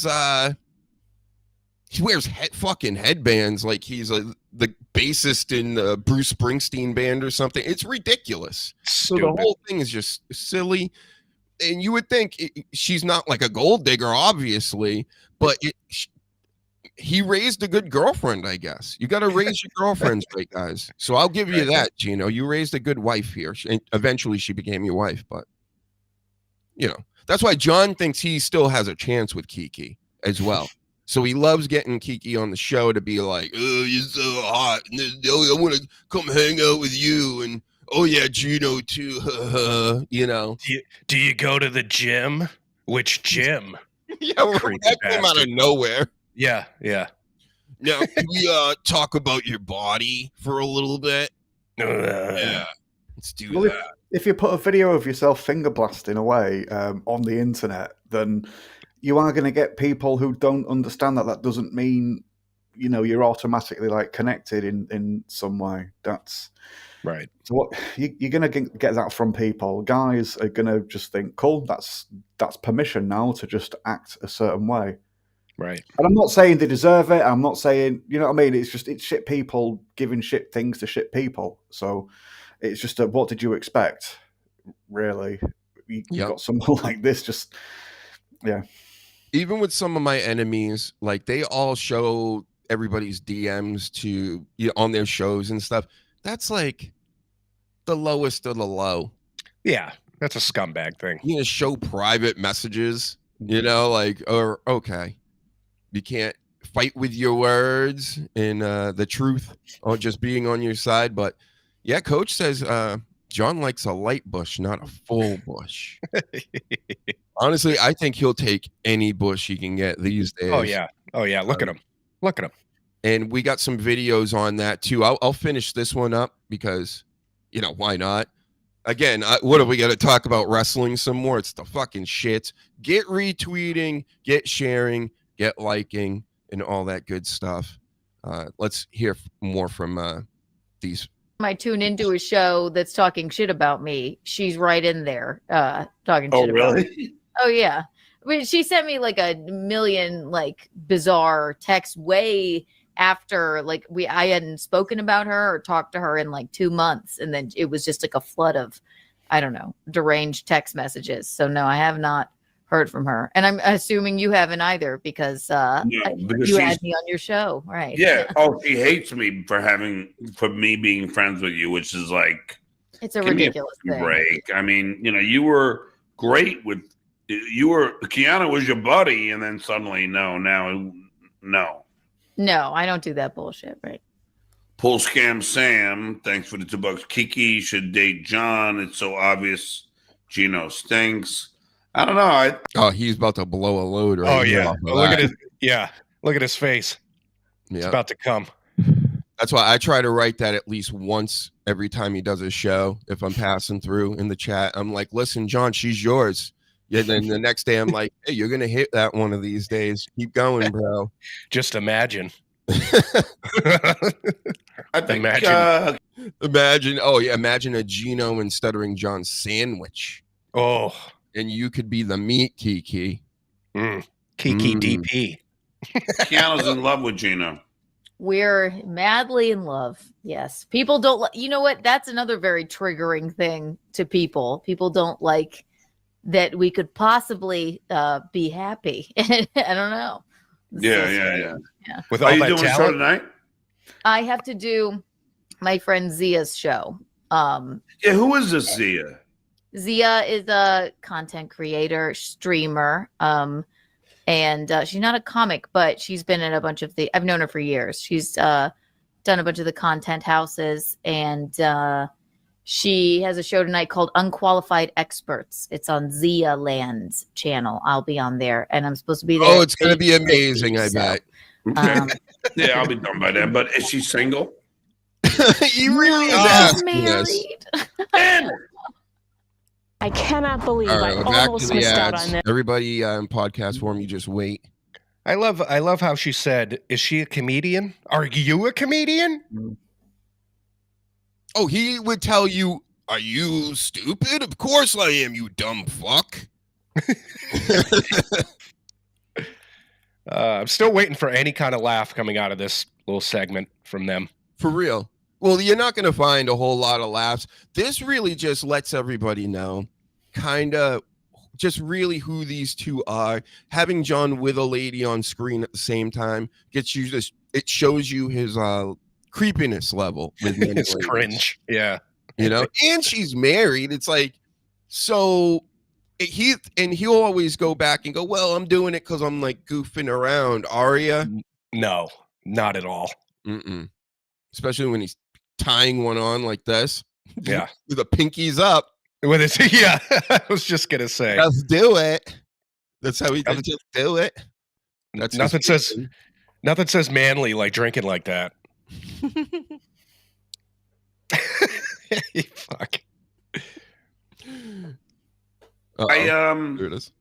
wears fucking headbands like he's the bassist in the Bruce Springsteen band or something. It's ridiculous. So the whole thing is just silly. And you would think she's not like a gold digger, obviously, but he raised a good girlfriend, I guess. You got to raise your girlfriends right, guys. So I'll give you that, Gino. You raised a good wife here. And eventually she became your wife, but, you know, that's why John thinks he still has a chance with Kiki as well. So he loves getting Kiki on the show to be like, oh, you're so hot. And I want to come hang out with you. And, oh, yeah, Gino, too. You know. Do you go to the gym? Which gym? Yeah, that came out of nowhere. Yeah. Now, can we talk about your body for a little bit? Yeah, let's do that. If you put a video of yourself finger blasting away on the internet, then you are going to get people who don't understand that doesn't mean, you know, you're automatically like connected in some way. That's right. So what you're going to get that from people. Guys are going to just think, cool, that's permission now to just act a certain way. Right. And I'm not saying they deserve it. I'm not saying, you know what I mean? It's shit people giving shit things to shit people. So it's just what did you expect? Really? You got someone like this just, yeah. Even with some of my enemies, like they all show everybody's DMs to on their shows and stuff. That's like the lowest of the low. Yeah, that's a scumbag thing. You know, show private messages, you know, like, or okay, you can't fight with your words and the truth or just being on your side. But yeah, Coach says John likes a light bush, not a full bush. Honestly, I think he'll take any bush he can get these days. Oh yeah. Look at him. Look at him. And we got some videos on that too. I'll finish this one up because, why not? Again, what are we going to talk about wrestling some more? It's the fucking shit. Get retweeting, get sharing, get liking, and all that good stuff. Let's hear more from these. I tune into a show that's talking shit about me. She's right in there talking shit about me. Oh, yeah. I mean, she sent me like a million like bizarre texts way after I hadn't spoken about her or talked to her in like 2 months. And then it was just like a flood of, I don't know, deranged text messages. So no, I have not heard from her. And I'm assuming you haven't either because you had me on your show. Right. Yeah. Oh, she hates me for me being friends with you, which is like, it's a ridiculous thing. Break. I mean, you were great Keanu was your buddy. And then suddenly, no. No, I don't do that bullshit, right? Pull Scam Sam, thanks for the $2. Kiki should date John. It's so obvious. Gino stinks. I don't know. He's about to blow a load right now. Oh, yeah. Look at his face. Yeah. It's about to come. That's why I try to write that at least once every time he does a show. If I'm passing through in the chat, I'm like, listen, John, she's yours. Yeah, then the next day I'm like, hey, you're going to hit that one of these days. Keep going, bro. Just imagine. I think imagine. Oh, yeah. Imagine a Gino and Stuttering John sandwich. Oh. And you could be the meat, Kiki. Kiki DP. Keanu's in love with Gino. We're madly in love. Yes. People don't you know what? That's another very triggering thing to people. People don't like that we could possibly be happy. I don't know. Yeah. With all Are you that doing a show talent tonight? I have to do my friend Zia's show. Who is this Zia? Zia is a content creator, streamer, and she's not a comic, but she's been in a bunch of I've known her for years. She's done a bunch of the content houses, and she has a show tonight called Unqualified Experts. It's on Zia Land's channel. I'll be on there, and I'm supposed to be there. Oh, it's going to be amazing, I bet. Yeah, I'll be done by then. But is she single? You really is married. I cannot believe All right, I almost missed out on this. Everybody in podcast form, you just wait. I love how she said, is she a comedian? Are you a comedian? Oh, he would tell you, are you stupid? Of course I am, you dumb fuck. I'm still waiting for any kind of laugh coming out of this little segment from them. For real. Well, you're not going to find a whole lot of laughs. This really just lets everybody know kind of just really who these two are. Having John with a lady on screen at the same time it shows you his creepiness level. It's cringe. Yeah. And she's married. It's like, so he'll always go back and go, well, I'm doing it because I'm like goofing around. Are you? No, not at all. Mm-mm. Especially when he's tying one on like this. Yeah. With the pinkies up. With his, yeah. I was just going to say. Just do it. That's how he does. Just do it. That's nothing says manly like drinking like that. Fuck. There it is.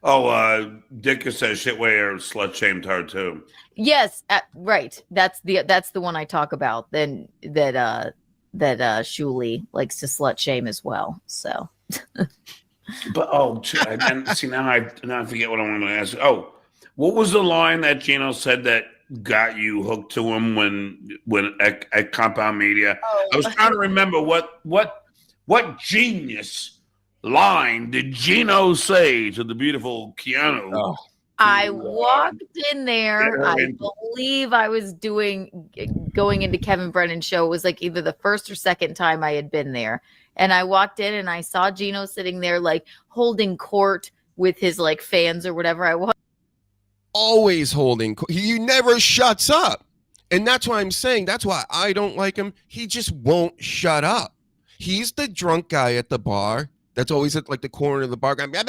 Dicka says Shitway slut shamed her too. Yes, right. That's the one I talk about. Then that Shuli likes to slut shame as well. So, but and see now I forget what I wanted to ask. Oh, what was the line that Gino said that got you hooked to him when at Compound Media? I was trying to remember what genius line did Gino say to the beautiful Keanu? Oh. I walked in there. I believe I was going into Kevin Brennan's show. It was like either the first or second time I had been there. And I walked in and I saw Gino sitting there like holding court with his like fans or whatever. I was always holding court. He never shuts up. And that's why I'm saying that's why I don't like him. He just won't shut up. He's the drunk guy at the bar that's always at like the corner of the bar going, and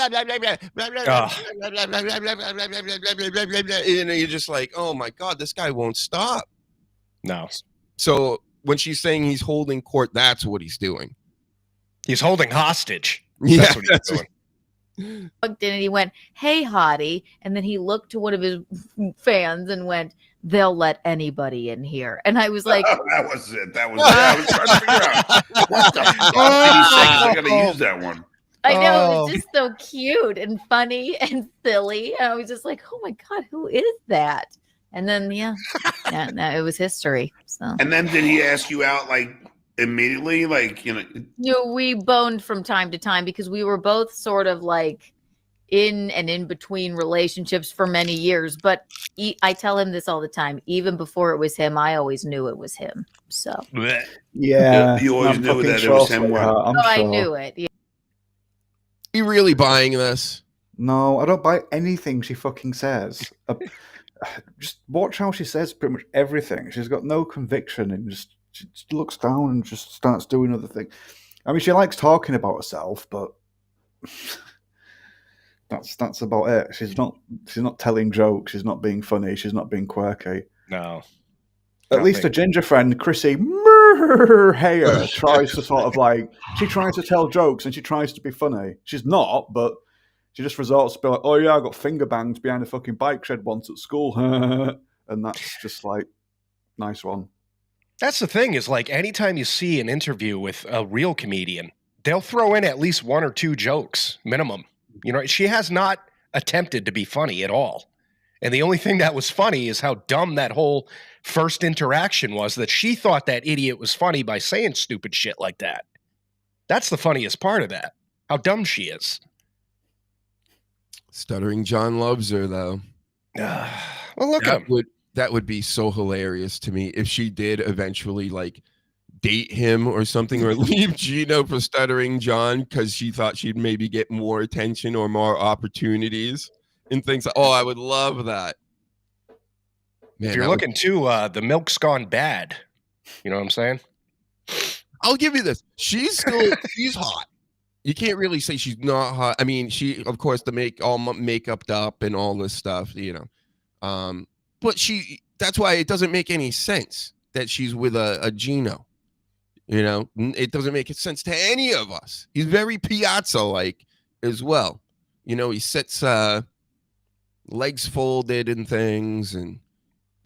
you're just like, oh my God, this guy won't stop. No. So when she's saying he's holding court, that's what he's doing. He's holding hostage. Yeah, That's what he's doing. Looked in and he went, "Hey, hottie," and then he looked to one of his fans and went, "They'll let anybody in here." And I was like, that was it. That was it. I was trying to figure out what the fuck did he say? 'Cause I gotta use that one. I know, it was just so cute and funny and silly. And I was just like, "Oh my God, who is that?" And then no, it was history. So. And then did he ask you out like immediately? Like, We boned from time to time because we were both sort of like in and in between relationships for many years. But I tell him this all the time. Even before it was him, I always knew it was him. So yeah, you always knew that it was him. I knew it. Yeah. You really buying this? No, I don't buy anything she fucking says. Just watch how she says pretty much everything. She's got no conviction and she just looks down and just starts doing other things. I mean, she likes talking about herself, but that's about it. She's not telling jokes. She's not being funny. She's not being quirky. No. At least a ginger friend, Chrissy Hayer, tries to sort of like, she tries to tell jokes and she tries to be funny. She's not, but she just resorts to be like, "Oh yeah, I got finger banged behind a fucking bike shed once at school." And that's just like, nice one. That's the thing is like anytime you see an interview with a real comedian, they'll throw in at least one or two jokes minimum. You know, she has not attempted to be funny at all. And the only thing that was funny is how dumb that whole first interaction was, that she thought that idiot was funny by saying stupid shit like that. That's the funniest part of that. How dumb she is. Stuttering John loves her though. Well, look, that would be so hilarious to me if she did eventually like date him or something, or leave Gino for Stuttering John because she thought she'd maybe get more attention or more opportunities and things. Oh, I would love that. Man, if you're looking too, the milk's gone bad. You know what I'm saying? I'll give you this. She's hot. You can't really say she's not hot. I mean, she, of course, all makeuped up and all this stuff, you know. But that's why it doesn't make any sense that she's with a Gino. You know, it doesn't make sense to any of us. He's very Piazza-like as well. You know, he sits legs folded and things, and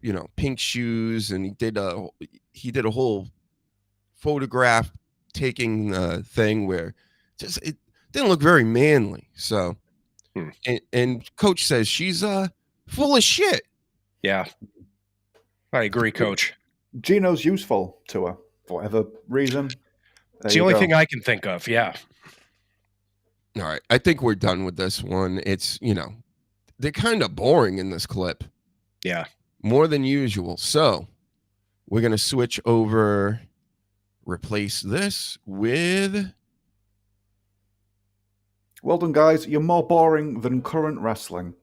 you know, pink shoes, and he did a whole photograph taking thing where just it didn't look very manly. So, and Coach says she's full of shit. Yeah, I agree, Coach. Gino's useful to her for whatever reason. It's the only thing I can think of. Yeah. All right, I think we're done with this one. It's, you know, they're kind of boring in this clip. Yeah. More than usual. So we're going to switch over, replace this with... Well done, guys. You're more boring than current wrestling.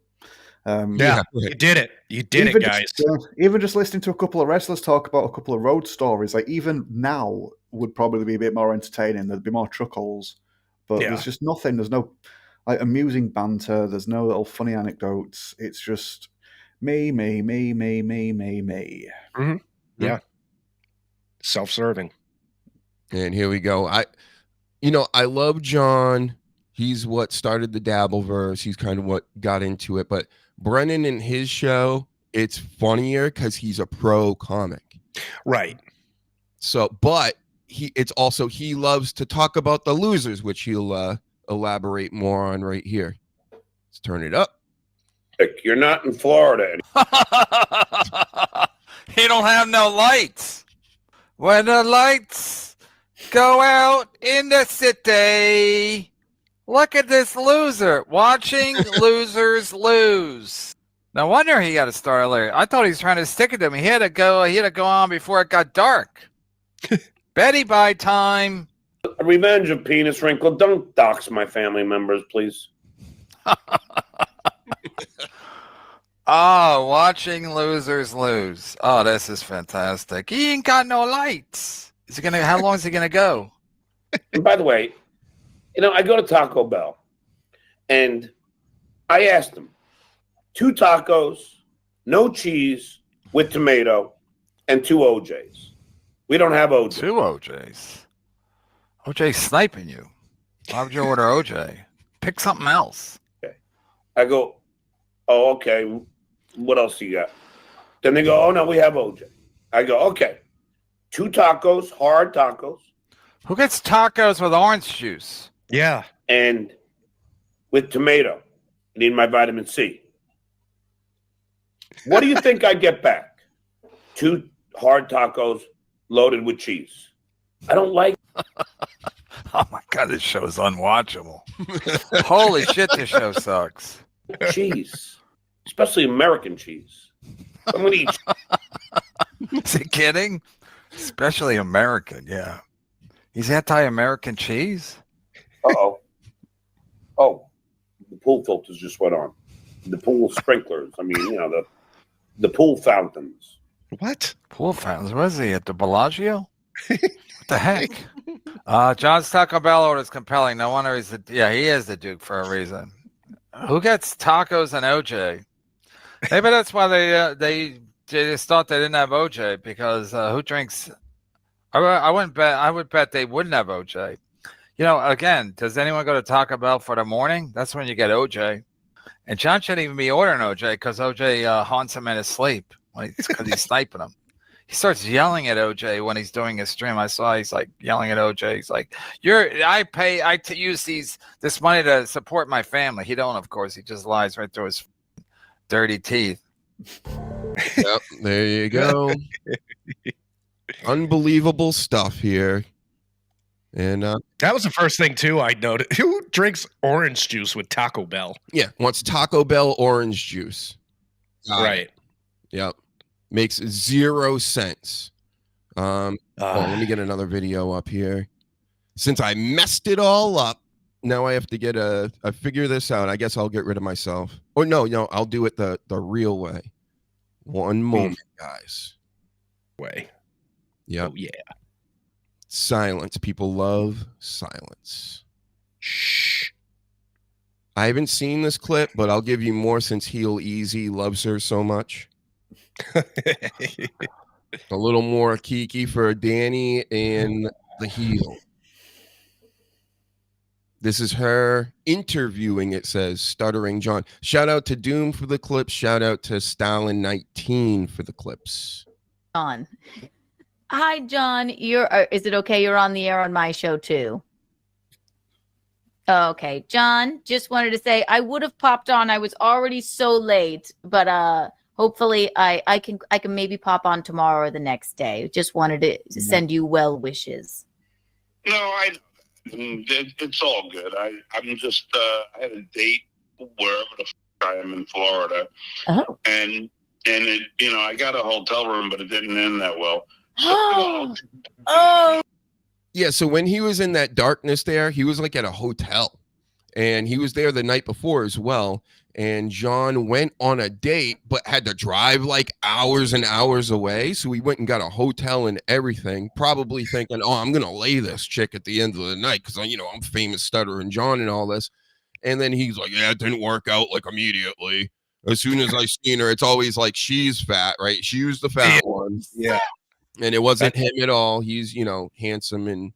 Yeah, you did it. You did it, guys. Even just listening to a couple of wrestlers talk about a couple of road stories, like even now would probably be a bit more entertaining. There'd be more chuckles. But there's just nothing. There's no like amusing banter. There's no little funny anecdotes. It's just me. Mm-hmm. Yeah. Self-serving. And here we go. I love John. He's what started the Dabbleverse. He's kind of what got into it. But Brennan and his show, it's funnier because he's a pro comic. Right. So, but he loves to talk about the losers, which he'll elaborate more on right here. Let's turn it up. You're not in Florida. He don't have no lights. When the lights go out in the city, look at this loser watching losers lose. No wonder he got to start earlier. I thought he was trying to stick it to me. He had to go on before it got dark. Betty by time. Revenge of Penis Wrinkle. Don't dox my family members, please. Oh, watching losers lose. Oh, this is fantastic. He ain't got no lights. How long is he gonna go? And by the way, I go to Taco Bell, and I asked them 2 tacos, no cheese, with tomato, and 2 OJs. We don't have OJ. 2 OJs. OJ's sniping you. Why would you order OJ? Pick something else. Okay. I go, oh, okay. What else you got? Then they go, oh, no, we have OJ. I go, okay. 2 tacos, hard tacos. Who gets tacos with orange juice? Yeah. And with tomato. I need my vitamin C. What do you think I get back? 2 hard tacos loaded with cheese. I don't like. Oh my God, this show is unwatchable. Holy shit, this show sucks. Cheese, especially American cheese. I'm gonna eat. Is he kidding? Especially American, yeah. He's anti-American cheese? Uh-oh. Oh, the pool filters just went on. The pool sprinklers. I mean, the pool fountains. What? Pool fountains? Where is he? At the Bellagio? What the heck? John's Taco Bell order is compelling. No wonder he is the Duke for a reason. Who gets tacos and OJ? Maybe that's why they just thought they didn't have OJ, because who drinks? I would bet they wouldn't have OJ. Again, does anyone go to Taco Bell for the morning? That's when you get OJ. And John shouldn't even be ordering OJ, because OJ haunts him in his sleep because he's sniping him. He starts yelling at OJ when he's doing his stream. I saw he's like yelling at OJ. He's like, I use this money to support my family. He don't, of course. He just lies right through his dirty teeth. Yep, there you go. Unbelievable stuff here. And that was the first thing too I noticed. Who drinks orange juice with Taco Bell? Yeah, wants Taco Bell orange juice. Right. Yep. Makes 0 sense. Let me get another video up here. Since I messed it all up, now I have to I figure this out. I guess I'll get rid of myself. Or no, I'll do it the real way. One moment, guys. Way. Yep. Oh, yeah. Silence. People love silence. Shh. I haven't seen this clip, but I'll give you more since Heel Easy loves her so much. A little more Kiki for Danny and the heel. This is her interviewing, it says, Stuttering John. Shout out to Doom for the clips. Shout out to Stalin19 for the clips. John. Hi, John. Is it okay? You're on the air on my show too. Okay, John, just wanted to say I would have popped on. I was already so late, but hopefully I can maybe pop on tomorrow or the next day. Just wanted to send you well wishes. No, it's all good. I'm just I had a date wherever the I am in Florida, and it I got a hotel room, but it didn't end that well. Oh. Yeah, so when he was in that darkness there, he was like at a hotel, and he was there the night before as well. And John went on a date, but had to drive like hours and hours away. So he went and got a hotel and everything, probably thinking, oh, I'm going to lay this chick at the end of the night because, I'm famous Stuttering John and all this. And then he's like, yeah, it didn't work out like immediately. As soon as I seen her, it's always like she's fat, right? She was the fat one. Yeah. And it wasn't him at all. He's, handsome and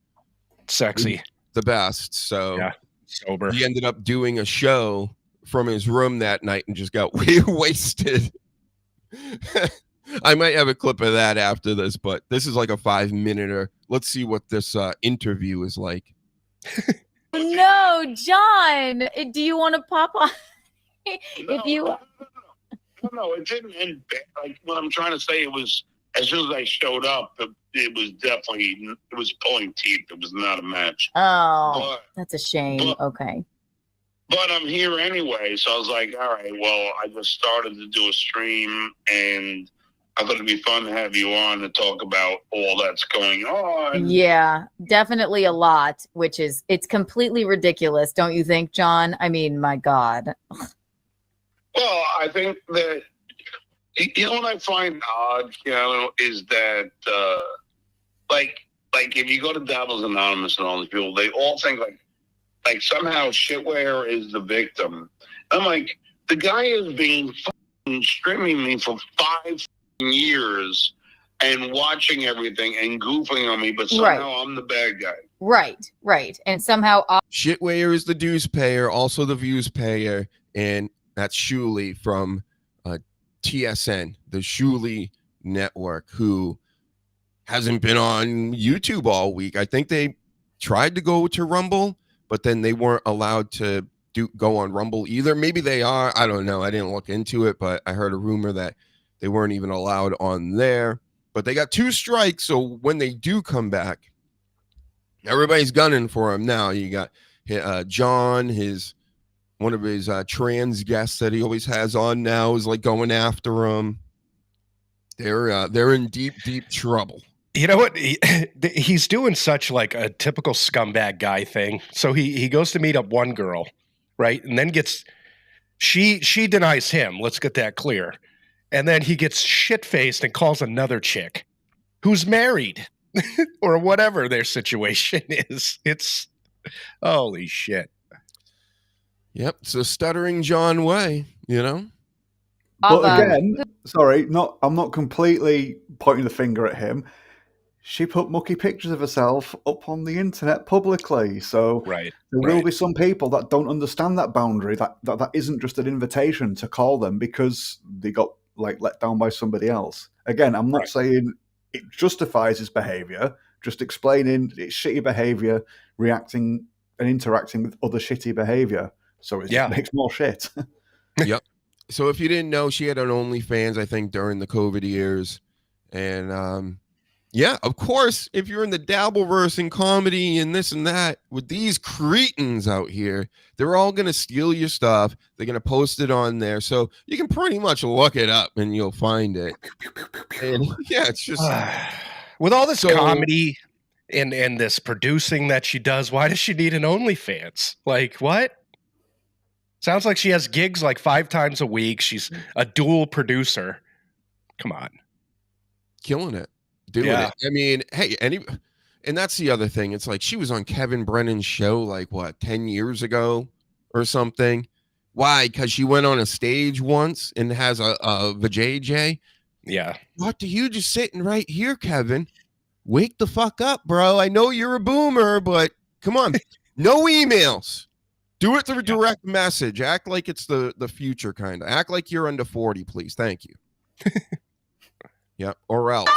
sexy. The best. So yeah, sober. He ended up doing a show from his room that night and just got way wasted. I might have a clip of that after this, but this is like a 5-minute. Let's see what this interview is like. No, John, do you want to pop on? No, it didn't end bad. Like what I'm trying to say, it was as soon as I showed up, it was pulling teeth. It was not a match. Oh, that's a shame. Okay. But I'm here anyway, so I was like, all right, well, I just started to do a stream, and I thought it'd be fun to have you on to talk about all that's going on. Yeah, definitely a lot, it's completely ridiculous, don't you think, John? I mean, my God. Well, I think that, what I find odd, is that, like like if you go to Dabbles Anonymous and all these people, they all think like somehow shitware is the victim. I'm like, the guy is being fucking streaming me for 5 years and watching everything and goofing on me, but somehow I'm the bad guy. Right. And somehow Shitware is the dues payer, also the views payer, and that's Shuli from TSN, the Shuli network, who hasn't been on YouTube all week. I think they tried to go to Rumble, but then they weren't allowed to go on Rumble either. Maybe they are. I don't know. I didn't look into it, but I heard a rumor that they weren't even allowed on there. But they got 2 strikes, so when they do come back, everybody's gunning for him now. You got John, one of his trans guests that he always has on now is like going after him. They're in deep trouble. You know what? He's doing such like a typical scumbag guy thing. So he goes to meet up one girl, right? And then she denies him. Let's get that clear. And then he gets shit-faced and calls another chick who's married or whatever their situation is. It's holy shit. Yep. So stuttering John Way, you know? But again, sorry, I'm not completely pointing the finger at him. She put mucky pictures of herself up on the internet publicly. So there will be some people that don't understand that boundary, that isn't just an invitation to call them because they got like let down by somebody else. Again, I'm not saying it justifies his behavior, just explaining it's shitty behavior, reacting and interacting with other shitty behavior. So it just makes more shit. Yep. So if you didn't know, she had an OnlyFans, I think, during the COVID years. And yeah, of course, if you're in the Dabbleverse and comedy and this and that, with these cretins out here, they're all going to steal your stuff. They're going to post it on there. So you can pretty much look it up and you'll find it. And yeah, it's just... with all this comedy and this producing that she does, why does she need an OnlyFans? Like, what? Sounds like she has gigs like 5 times a week. She's a dual producer. Come on. Killing it. Doing it. I mean, hey, and that's the other thing. It's like she was on Kevin Brennan's show like, what, 10 years ago or something? Why? Because she went on a stage once and has a vajayjay? Yeah. What do you just sitting right here, Kevin? Wake the fuck up, bro. I know you're a boomer, but come on. No emails. Do it through direct message. Act like it's the future, kind of. Act like you're under 40, please. Thank you. Yep. Or else.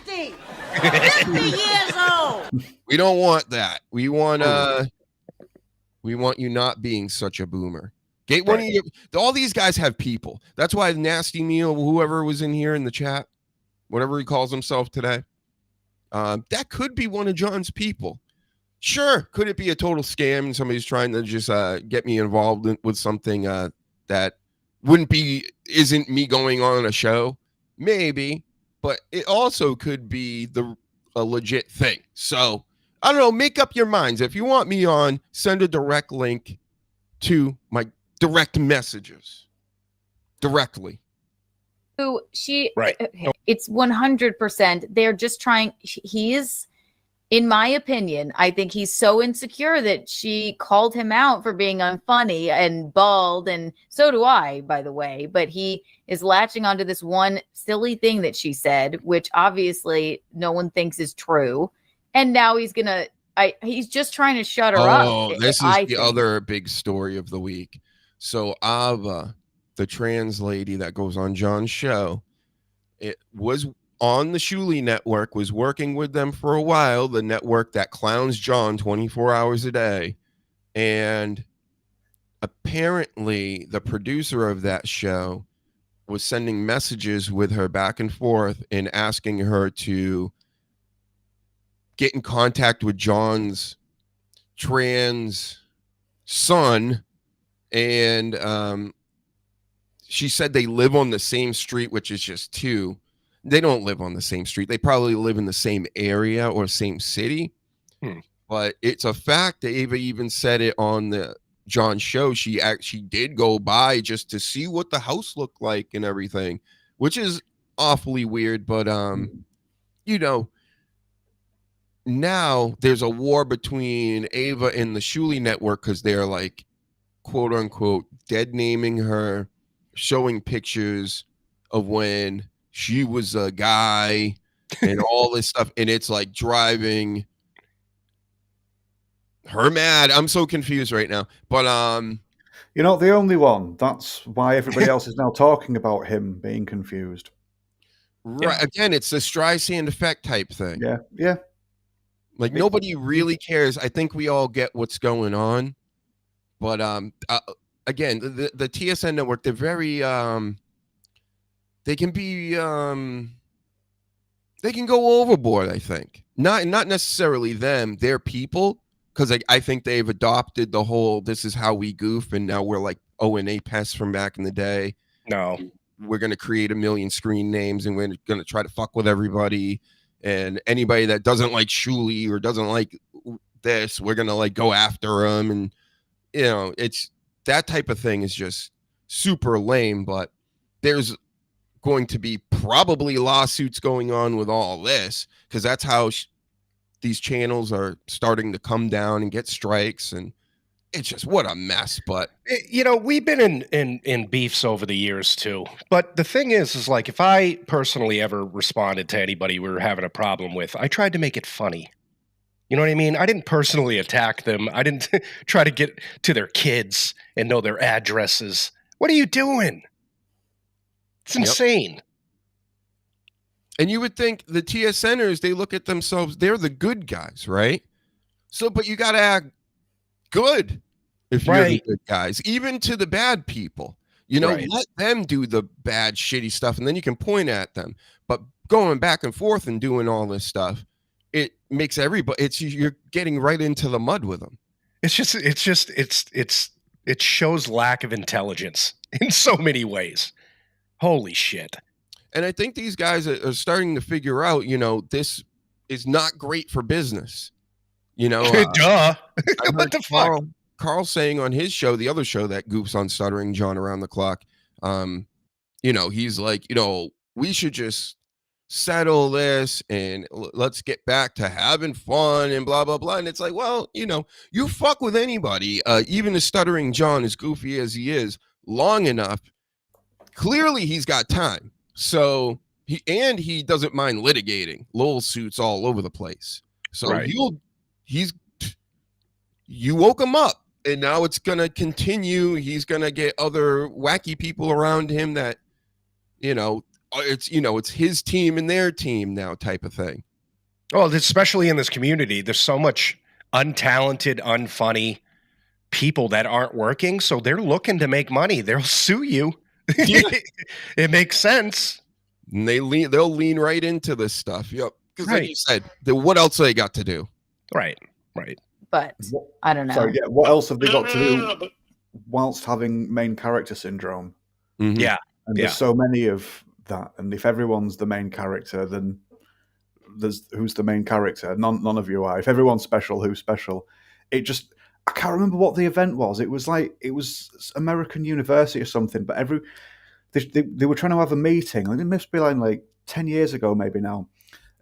50! 50 years old! We don't want that. We want you not being such a boomer. Get one of your, all these guys have people. That's why Nasty Meal, whoever was in here in the chat, whatever he calls himself today, that could be one of John's people. Sure, could it be a total scam and somebody's trying to just get me involved with something that isn't me going on a show? Maybe, but it also could be a legit thing. So I don't know. Make up your minds. If you want me on, send a direct link to my direct messages directly. So it's 100%. They're just trying. He is, in my opinion, I think he's so insecure that she called him out for being unfunny and bald. And so do I, by the way. But he is latching onto this one silly thing that she said, which obviously no one thinks is true. And now he's just trying to shut her up. Oh, this is the other big story of the week. So Ava, the trans lady that goes on John's show, it was on the Shuli network, was working with them for a while, the network that clowns John 24 hours a day. And apparently the producer of that show was sending messages with her back and forth and asking her to get in contact with John's trans son. And she said they live on the same street, which is just two. They don't live on the same street. They probably live in the same area or same city. But it's a fact that Ava even said it on the John show. She did go by just to see what the house looked like and everything, which is awfully weird. But you know, now there's a war between Ava and the Shuli network because they're like, quote unquote, dead naming her, showing pictures of when she was a guy and all this stuff. And it's like driving her mad. I'm so confused right now. But you're not the only one. That's why everybody else is now talking about him being confused. Right. Yeah. Again, it's the Streisand effect type thing. Yeah. Yeah. Like nobody really cares. I think we all get what's going on. But again, the TSN network, they're very they can be they can go overboard, I think. Not necessarily them, they're people, because I think they've adopted the whole this is how we goof, and now we're like O&A pests from back in the day. No. We're gonna create a million screen names and we're gonna try to fuck with everybody. And anybody that doesn't like Shuli or doesn't like this, we're gonna like go after them. And you know, it's that type of thing is just super lame. But there's going to be probably lawsuits going on with all this because that's how these channels are starting to come down and get strikes. And it's just what a mess. But you know, we've been in beefs over the years too. But the thing is like if I personally ever responded to anybody we were having a problem with, I tried to make it funny. You know what I mean? I didn't personally attack them. I didn't try to get to their kids and know their addresses. What are you doing? It's insane. Yep. And you would think the TSNers, they look at themselves, they're the good guys, right? So, but you got to act good if you're the good guys, even to the bad people. You know, let them do the bad, shitty stuff, and then you can point at them. But going back and forth and doing all this stuff, it makes everybody. You're getting right into the mud with them. It shows lack of intelligence in so many ways. Holy shit. And I think these guys are starting to figure out, you know, this is not great for business. You know, duh. What the fuck? Carl saying on his show, the other show that goofs on Stuttering John Around the Clock, you know, he's like, you know, we should just settle this and let's get back to having fun and blah, blah, blah. And it's like, well, you know, you fuck with anybody, even a Stuttering John, as goofy as he is, long enough. Clearly he's got time. So he doesn't mind litigating lol suits all over the place. So you woke him up and now it's going to continue. He's going to get other wacky people around him that, you know, it's his team and their team now type of thing. Well, especially in this community, there's so much untalented, unfunny people that aren't working. So they're looking to make money. They'll sue you. Yeah. It makes sense. And they'll lean right into this stuff. Yep. Because like you said, what else they got to do? Right. But I don't know. So yeah, what else have they got to do whilst having main character syndrome? Mm-hmm. Yeah. And there's so many of that. And if everyone's the main character, then who's the main character? None of you are. If everyone's special, who's special? I can't remember what the event was. It was American University or something, but they were trying to have a meeting. It must be like 10 years ago, maybe now.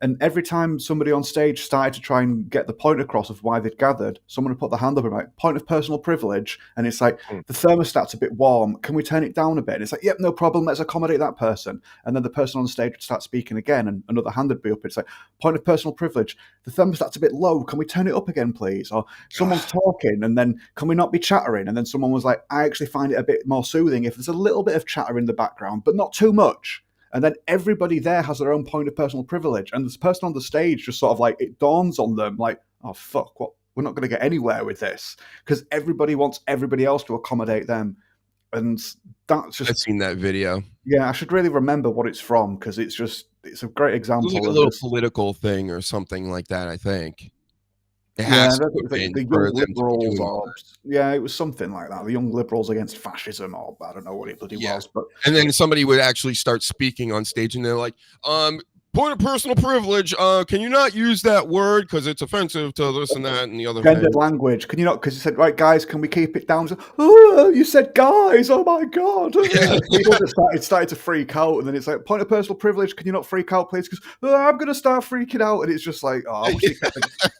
And every time somebody on stage started to try and get the point across of why they'd gathered, someone would put their hand up and like, point of personal privilege. And it's like, the thermostat's a bit warm. Can we turn it down a bit? And it's like, yep, no problem. Let's accommodate that person. And then the person on stage would start speaking again and another hand would be up. It's like, point of personal privilege. The thermostat's a bit low. Can we turn it up again, please? Or someone's talking and then can we not be chattering? And then someone was like, I actually find it a bit more soothing if there's a little bit of chatter in the background, but not too much. And then everybody there has their own point of personal privilege. And this person on the stage just sort of like, it dawns on them like, oh, fuck, what? We're not going to get anywhere with this. Because everybody wants everybody else to accommodate them. And that's just... I've seen that video. Yeah, I should really remember what it's from because it's a great example. It was like a little political thing or something like that, I think. It has the young liberals. Yeah, it was something like that. The young liberals against fascism, or I don't know what it bloody was. But and then somebody would actually start speaking on stage, and they're like, point of personal privilege. Can you not use that word because it's offensive to this and that and the other Gendered thing? language. Can you not? Because you said, right, guys, can we keep it down? Oh, you said guys. Oh my god. People just started to freak out, and then it's like, point of personal privilege. Can you not freak out, please? Because I'm going to start freaking out, and it's just like, oh,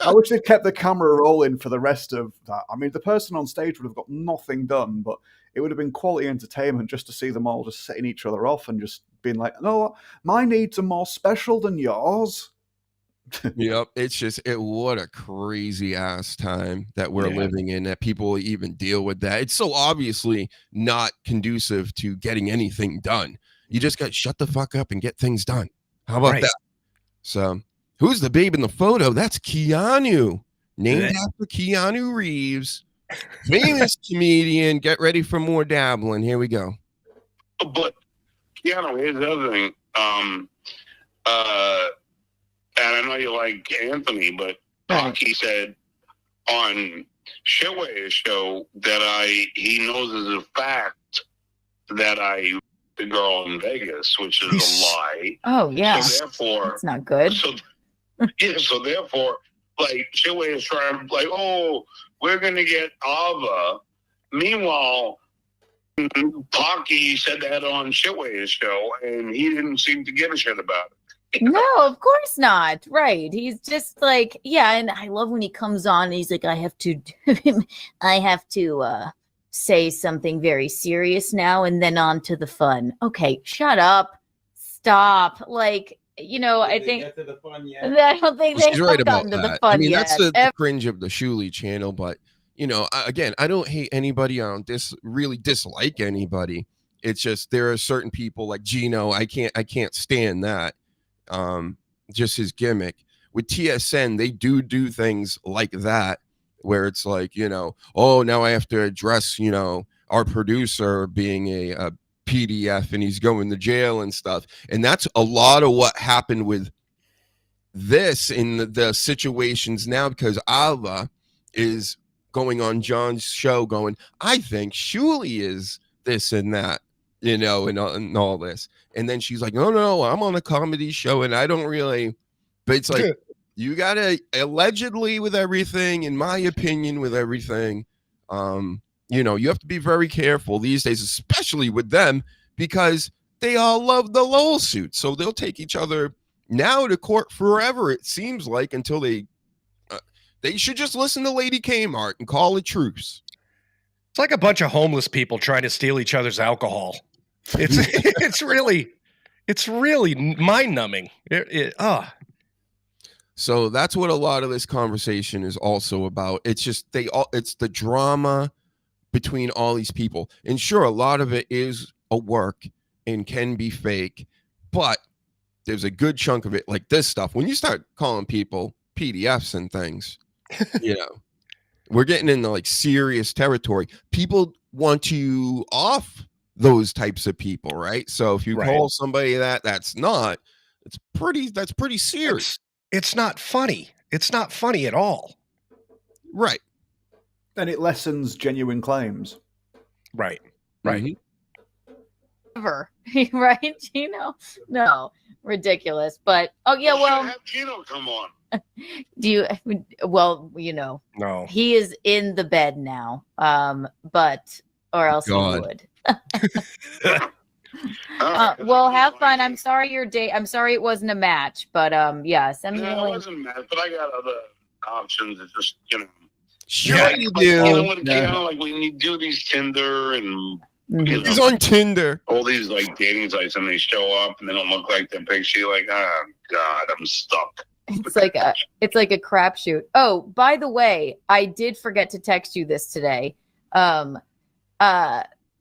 I wish they kept the camera rolling for the rest of that. I mean, the person on stage would have got nothing done, but it would have been quality entertainment just to see them all just setting each other off and just being like, no, my needs are more special than yours. Yep, it's just what a crazy ass time that we're living in, that people even deal with that. It's so obviously not conducive to getting anything done. You just got to shut the fuck up and get things done. How about that? So, who's the babe in the photo? That's Keanu, named after Keanu Reeves, famous comedian. Get ready for more dabbling. Here we go. But Keanu, here's the other thing. And I know you like Anthony, but he said on HUGEshow that he knows as a fact that I the girl in Vegas, which is a lie. Oh yeah. So therefore, it's not good. So therefore, like HUGE is trying, like, oh, we're gonna get Ava. Meanwhile, Pocky said that on HUGEshow, and he didn't seem to give a shit about it. No, of course not. Right. He's just like, yeah, and I love when he comes on and he's like, I have to say something very serious now and then on to the fun. Okay, shut up. Stop. Like, I think I don't think they've right about gotten to the that. fun I mean, yet. that's the cringe of the Shuli channel, but again, I don't hate anybody. I don't really dislike anybody. It's just there are certain people like Gino. I can't stand that. Just his gimmick. With TSN, they do things like that where it's like, oh, now I have to address, our producer being a PDF and he's going to jail and stuff. And that's a lot of what happened with this in the situations now, because Ava is going on John's show going, I think Shuli is this and that, and all this. And then she's like, no, I'm on a comedy show and I don't really, but it's like, you gotta allegedly with everything, in my opinion, with everything, you have to be very careful these days, especially with them, because they all love the lawsuit. So they'll take each other now to court forever, it seems like, until they should just listen to Lady Kmart and call it truce. It's like a bunch of homeless people trying to steal each other's alcohol. It's really mind numbing. So that's what a lot of this conversation is also about. It's just it's the drama between all these people. And sure, a lot of it is a work and can be fake, but there's a good chunk of it, like this stuff. When you start calling people PDFs and things, we're getting into like serious territory. People want you off those types of people, right? So if you call somebody that's pretty serious. It's not funny. It's not funny at all. Right. And it lessens genuine claims. Right. Ever. Right? No, ridiculous. But have Gino come on. No, he is in the bed now. Or else he would. Well, have fun. I'm sorry I'm sorry it wasn't a match, but yes. It wasn't a match, but I got other options. It's just, Sure you do. Like when you do these Tinder and he's on Tinder. All these like dating sites, and they show up and they don't look like the picture. You're like, oh God, I'm stuck. It's like a crapshoot. Oh, by the way, I did forget to text you this today.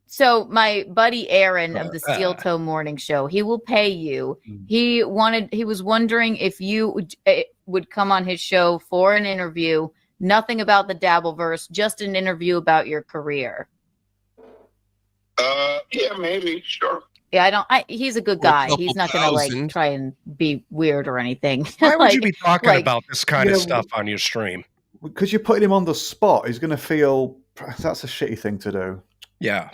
So my buddy Aaron of the Steel Toe Morning Show, he will pay you. He was wondering if you would come on his show for an interview. Nothing about the Dabbleverse, just an interview about your career. Yeah, maybe, sure. Yeah, he's a good guy. He's not going to try and be weird or anything. Why would you be talking about this kind of stuff on your stream? Because you're putting him on the spot. He's going to feel that's a shitty thing to do. Yeah.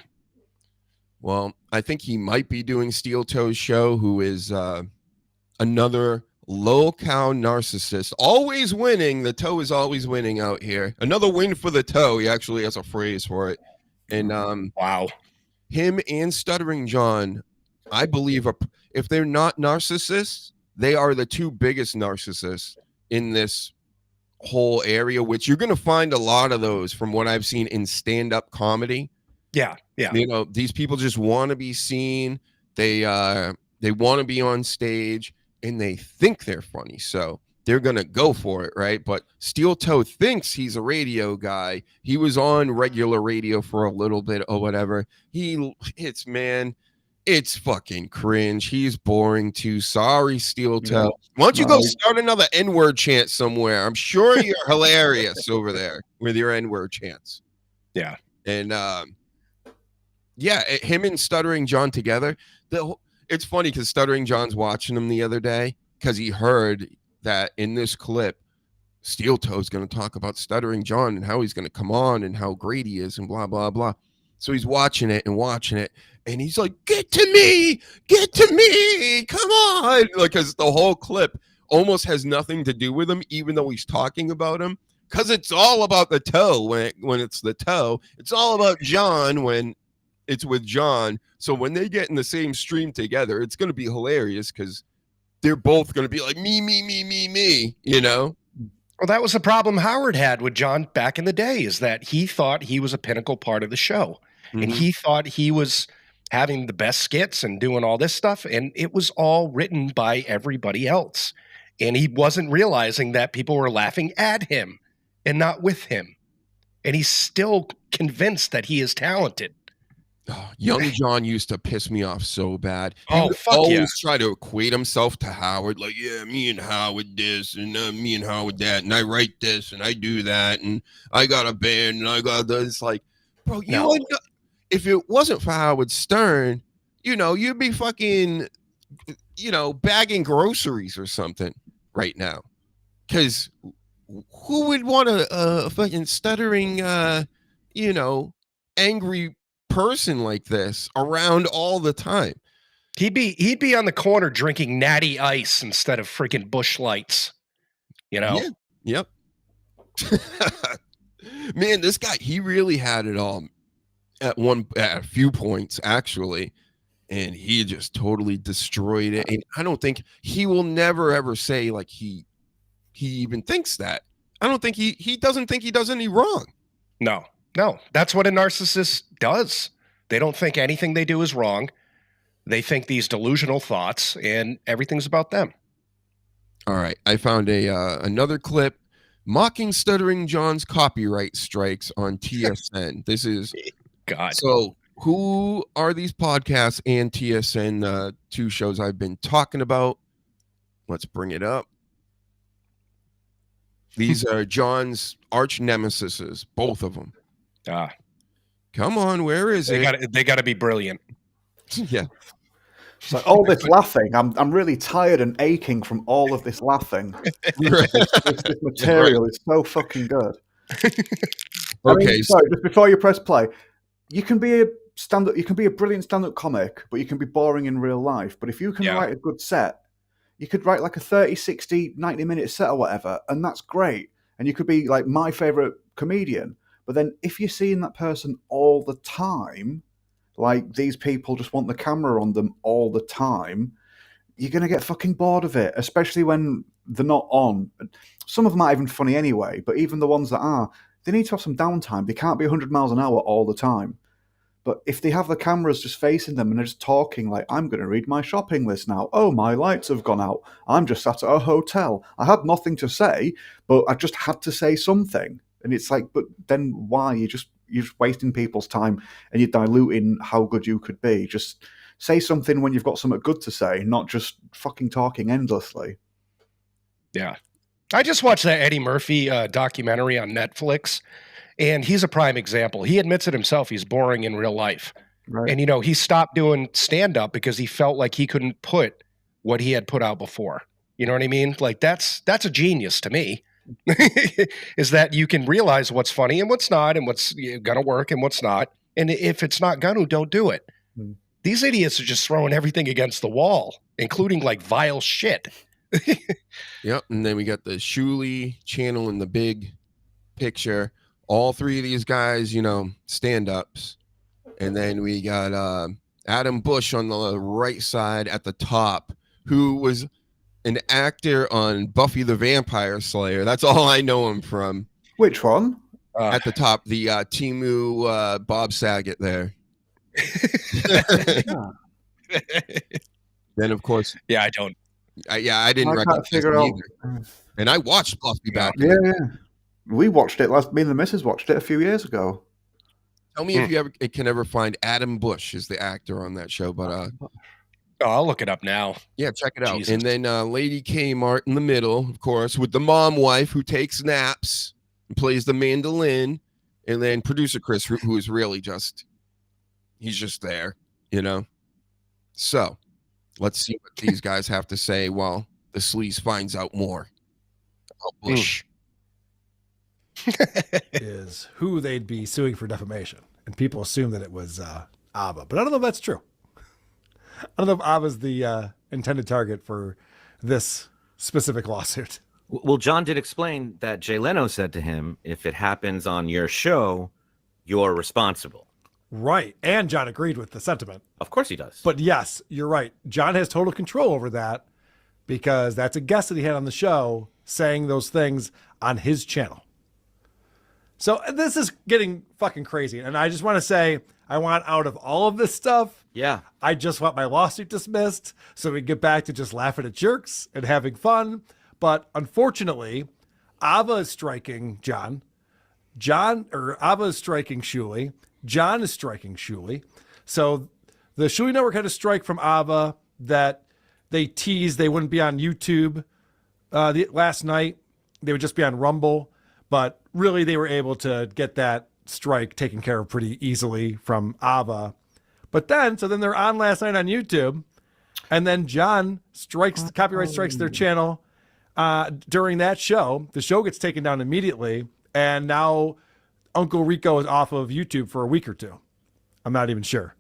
Well, I think he might be doing Steel Toe's show, who is a another low-cow narcissist, always winning. The toe is always winning out here. Another win for the toe. He actually has a phrase for it. And wow, him and Stuttering John, I believe, if they're not narcissists, they are the two biggest narcissists in this whole area, which you're going to find a lot of those from what I've seen in stand-up comedy. Yeah. You know, these people just want to be seen. They want to be on stage, and they think they're funny, so they're going to go for it, right? But Steel Toe thinks he's a radio guy. He was on regular radio for a little bit or whatever. It's fucking cringe. He's boring too. Sorry, Steel Toe. Why don't you go start another N-word chant somewhere? I'm sure you're hilarious over there with your N-word chants. Yeah. And him and Stuttering John together. It's funny because Stuttering John's watching him the other day because he heard that in this clip, Steel Toe's going to talk about Stuttering John and how he's going to come on and how great he is and blah, blah, blah. So he's watching it, and he's like, get to me, come on. Like, because the whole clip almost has nothing to do with him, even though he's talking about him, because it's all about the toe when it's the toe. It's all about John when it's with John. So when they get in the same stream together, it's going to be hilarious because they're both going to be like, me, you know? Well, that was the problem Howard had with John back in the day, is that he thought he was a pinnacle part of the show. And he thought he was having the best skits and doing all this stuff. And it was all written by everybody else. And he wasn't realizing that people were laughing at him and not with him. And he's still convinced that he is talented. Young John used to piss me off so bad. He would fuck always try to equate himself to Howard. Like, yeah, me and Howard this, and me and Howard that, and I write this, and I do that, and I got a band, and I got this. Like, bro, if it wasn't for Howard Stern, you know, you'd be fucking, you know, bagging groceries or something right now. Because who would want a fucking stuttering, you know, angry person like this around all the time? He'd be on the corner drinking Natty Ice instead of freaking Busch Lights, you know? Yeah. Yep. Man, this guy, he really had it all at a few points, actually, and he just totally destroyed it. And I don't think he will never ever say like he even thinks that. I don't think he doesn't think he does any wrong. No, that's what a narcissist does. They don't think anything they do is wrong. They think these delusional thoughts, and everything's about them. All right, I found another clip mocking Stuttering John's copyright strikes on TSN. This is God. So who are these podcasts and TSN, two shows I've been talking about? Let's bring it up. These are John's arch nemesises, both of them. Come on, where is it? They got to be brilliant. Yeah. So all this laughing, I'm really tired and aching from all of this laughing. This material is so fucking good. Sorry, just before you press play, you can be a brilliant stand-up comic, but you can be boring in real life. But if you can write a good set, you could write like a 30, 60, 90-minute set or whatever, and that's great. And you could be like my favorite comedian. But then if you're seeing that person all the time, like these people just want the camera on them all the time, you're going to get fucking bored of it, especially when they're not on. Some of them aren't even funny anyway, but even the ones that are, they need to have some downtime. They can't be 100 miles an hour all the time. But if they have the cameras just facing them and they're just talking like, I'm going to read my shopping list now. Oh, my lights have gone out. I'm just sat at a hotel. I had nothing to say, but I just had to say something. And it's like, but then why? You're just wasting people's time and you're diluting how good you could be. Just say something when you've got something good to say, not just fucking talking endlessly. Yeah. I just watched that Eddie Murphy documentary on Netflix, and he's a prime example. He admits it himself. He's boring in real life. Right. And, you know, he stopped doing stand-up because he felt like he couldn't put what he had put out before. You know what I mean? Like, that's a genius to me. Is that you can realize what's funny and what's not, and what's gonna work and what's not, and if it's not gonna, don't do it. These idiots are just throwing everything against the wall, including like vile shit. Yep. And then we got the Shuley channel in the big picture. All three of these guys, stand-ups. And then we got Adam Bush on the right side at the top, who was an actor on Buffy the Vampire Slayer. That's all I know him from. Which one? At the top, the Timu Bob Saget there. Then, of course. Yeah, I don't. I didn't recognize figure him out. either. And I watched Buffy back. Yeah. We watched it me and the missus watched it a few years ago. Tell me if you can ever find Adam Bush is the actor on that show, but I'll look it up now. Yeah, check it out. Jesus. And then Lady Kmart in the middle, of course, with the mom wife who takes naps and plays the mandolin, and then producer Chris, who is really he's just there, So let's see what these guys have to say while the sleaze finds out more about Bush. Is who they'd be suing for defamation, and people assume that it was ABBA, but I don't know if that's true. I don't know if ABBA's the intended target for this specific lawsuit. Well, John did explain that Jay Leno said to him, if it happens on your show, you're responsible. Right, and John agreed with the sentiment. Of course he does. But yes, you're right. John has total control over that because that's a guest that he had on the show saying those things on his channel. So this is getting fucking crazy. And I just want to say, I want out of all of this stuff. Yeah. I just want my lawsuit dismissed so we get back to just laughing at jerks and having fun. But unfortunately, ABBA is striking John. ABBA is striking Shuley. John is striking Shuley. So the Shuley Network had a strike from ABBA that they teased they wouldn't be on YouTube last night. They would just be on Rumble. But really, they were able to get that strike taken care of pretty easily from ABBA. But then they're on last night on YouTube. And then John copyright strikes their channel during that show. The show gets taken down immediately. And now Uncle Rico is off of YouTube for a week or two. I'm not even sure.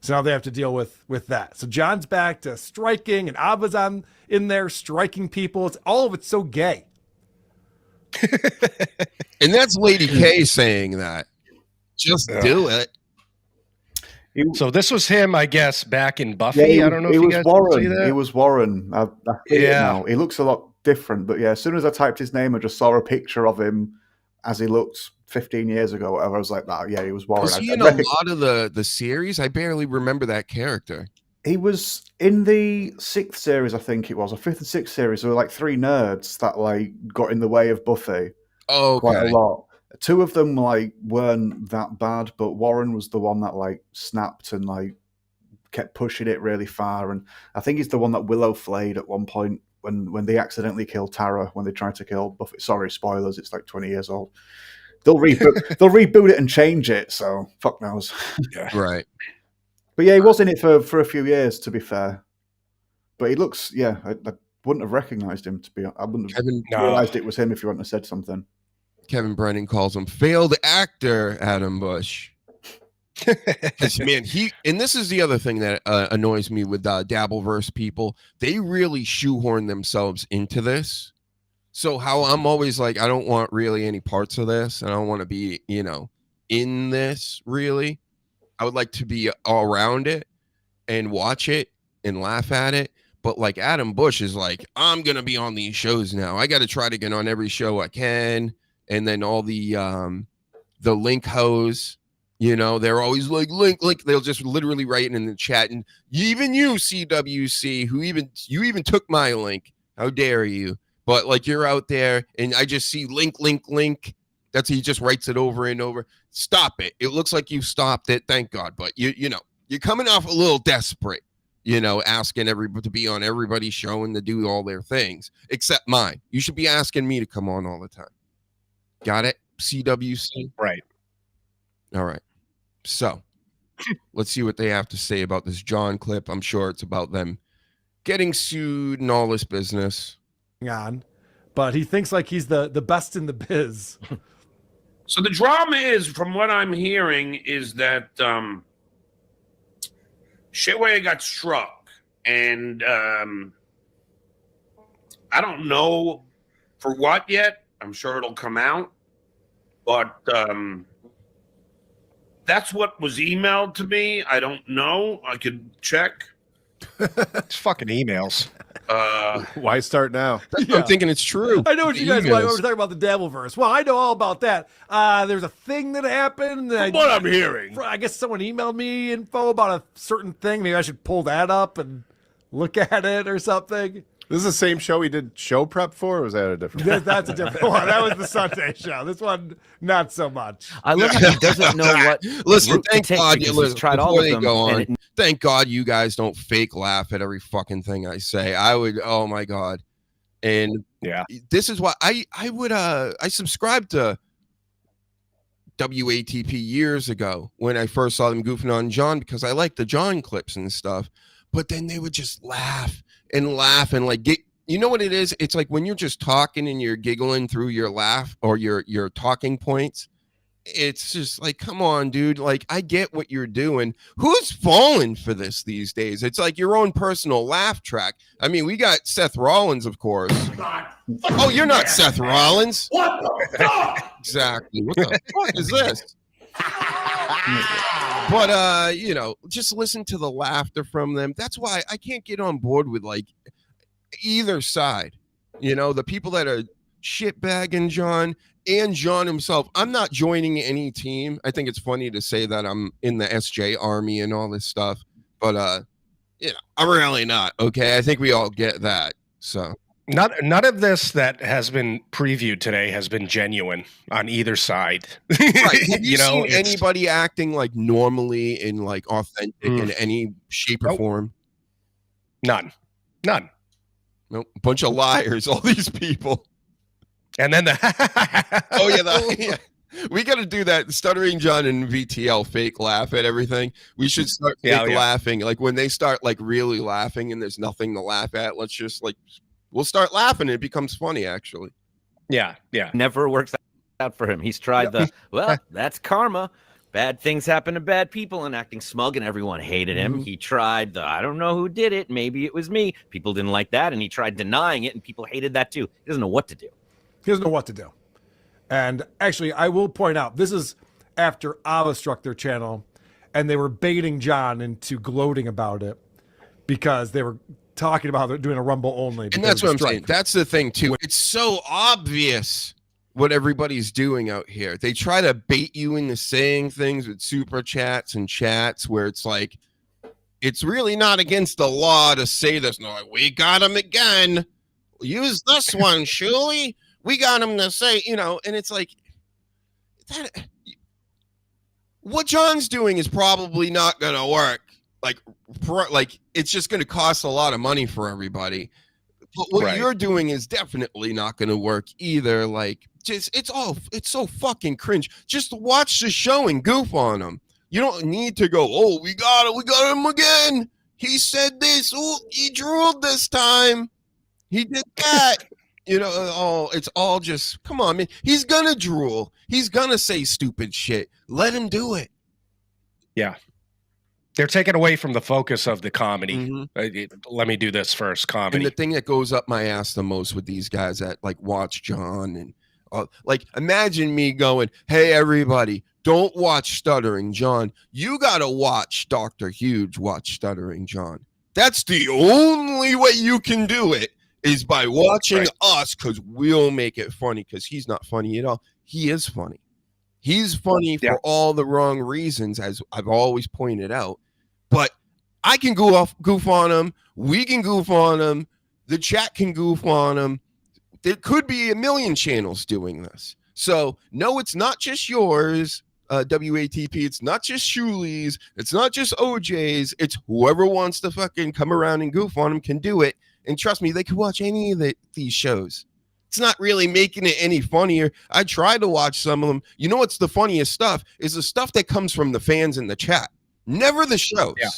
So now they have to deal with that. So John's back to striking, and ABBA's in there striking people. All of it's so gay. And that's Lady K saying that. Just do it. So this was him, I guess, back in Buffy. I don't know if you guys can see that. It was Warren. I he looks a lot different, but yeah, as soon as I typed his name, I just saw a picture of him as he looked 15 years ago. Whatever. I was like, oh, yeah, he was Warren. Was he in a lot of the series? I barely remember that character. He was in the 6th series, I think it was, or 5th and 6th series. There were like 3 nerds that got in the way of Buffy. Oh, okay. Quite a lot. 2 of them weren't that bad, but Warren was the one that snapped and kept pushing it really far. And I think he's the one that Willow flayed at one point when they accidentally killed Tara when they tried to kill Buffy. Sorry, spoilers. It's like 20 years old. They'll reboot it and change it. So fuck knows. Yeah. Right. But yeah, he was in it for a few years, to be fair. But he looks, I wouldn't have recognized him. I wouldn't have realized it was him if you wouldn't have said something. Kevin Brennan calls him failed actor Adam Bush. Man, and this is the other thing that annoys me with Dabbleverse people. They really shoehorn themselves into this. So how I'm always like, I don't want really any parts of this. And I don't want to be, in this really. I would like to be all around it and watch it and laugh at it. But Adam Bush is like, I'm going to be on these shows now. I got to try to get on every show I can. And then all the link hoes, they're always like, link. They'll just literally write it in the chat. And even you, CWC, who even took my link. How dare you? But you're out there and I just see link. That's he just writes it over and over. Stop it. It looks like you stopped it. Thank God. But you're coming off a little desperate, asking everybody to be on everybody's show and to do all their things except mine. You should be asking me to come on all the time. Got it? CWC? Right. All right. So let's see what they have to say about this John clip. I'm sure it's about them getting sued and all this business. But he thinks he's the best in the biz. So the drama is, from what I'm hearing, is that Shitway got struck, and I don't know for what yet. I'm sure it'll come out, but that's what was emailed to me. I don't know. I could check. It's fucking emails. Why start now? I'm thinking it's true. I know what The you guys want. emails. We're talking about the Devilverse. Well, I know all about that. There's a thing that happened. From what I'm hearing. I guess someone emailed me info about a certain thing. Maybe I should pull that up and look at it or something. This is the same show we did show prep for, or was that a different That's a different one. That was the Sunday show. This one, not so much. I love how he doesn't know what. Listen, route to thank take God because you he's tried all before of they them, go on. and Thank God you guys don't fake laugh at every fucking thing I say. I would. Oh my God. And yeah, this is why I subscribed to WATP years ago when I first saw them goofing on John because I liked the John clips and stuff. But then they would just laugh and like get. You know what it is? It's like when you're just talking and you're giggling through your laugh or your talking points. It's just like, come on, dude. Like, I get what you're doing. Who's falling for this these days? It's like your own personal laugh track. I mean, we got Seth Rollins, of course. Oh, you're not Seth Rollins. What the fuck? Exactly. What the fuck is this? But, you know, just listen to the laughter from them. That's why I can't get on board with, like, either side. You know, the people that are shitbagging John and John himself. I'm not joining any team. I think it's funny to say that I'm in the SJ army and all this stuff, but you know, I'm really not. Okay, I think we all get that. So none of this that has been previewed today has been genuine on either side. Right. Have you, know, seen anybody acting like normally in like authentic in any shape or form? None. Nope. Bunch of liars. All these people. And then oh yeah, we got to do that. Stuttering John and VTL fake laugh at everything. We should start fake laughing. Like when they start like really laughing and there's nothing to laugh at. Let's just like we'll start laughing. It becomes funny actually. Yeah. never works out for him. He's tried well, that's karma. Bad things happen to bad people, and acting smug, and everyone hated him. He tried I don't know who did it. Maybe it was me. People didn't like that, and he tried denying it, and people hated that too. He doesn't know what to do. He doesn't know what to do. And actually, I will point out, this is after Ava struck their channel, and they were baiting John into gloating about it because they were talking about how they're doing a Rumble only. And that's what I'm saying. That's the thing, too. It's so obvious what everybody's doing out here. They try to bait you into saying things with super chats and chats where it's like, it's really not against the law to say this. No, like, we got him again. Use this one, Shuli. We got him to say, you know, and it's like, what John's doing is probably not going to work. Like it's just going to cost a lot of money for everybody. But what you're doing is definitely not going to work either. Like, just it's so fucking cringe. Just watch the show and goof on him. You don't need to go, oh, we got him again. He said this. Oh, he drooled this time. He did that. You know, it's all just, come on, man. He's going to drool. He's going to say stupid shit. Let him do it. Yeah. They're taking away from the focus of the comedy. Let me do this first, comedy. And the thing that goes up my ass the most with these guys that like watch John and like, imagine me going, hey, everybody, don't watch Stuttering John. You got to watch Dr. Huge watch Stuttering John. That's the only way you can do it. Is by watching us, because we'll make it funny, because he's not funny at all. He is funny. He's funny for all the wrong reasons, as I've always pointed out. But I can goof on him. We can goof on him. The chat can goof on him. There could be a million channels doing this. So, no, it's not just yours, WATP. It's not just Shuli's. It's not just OJ's. It's whoever wants to fucking come around and goof on him can do it. And trust me, they could watch any of these shows. It's not really making it any funnier. I tried to watch some of them. You know what's the funniest stuff? Is the stuff that comes from the fans in the chat. Never the shows. Yeah.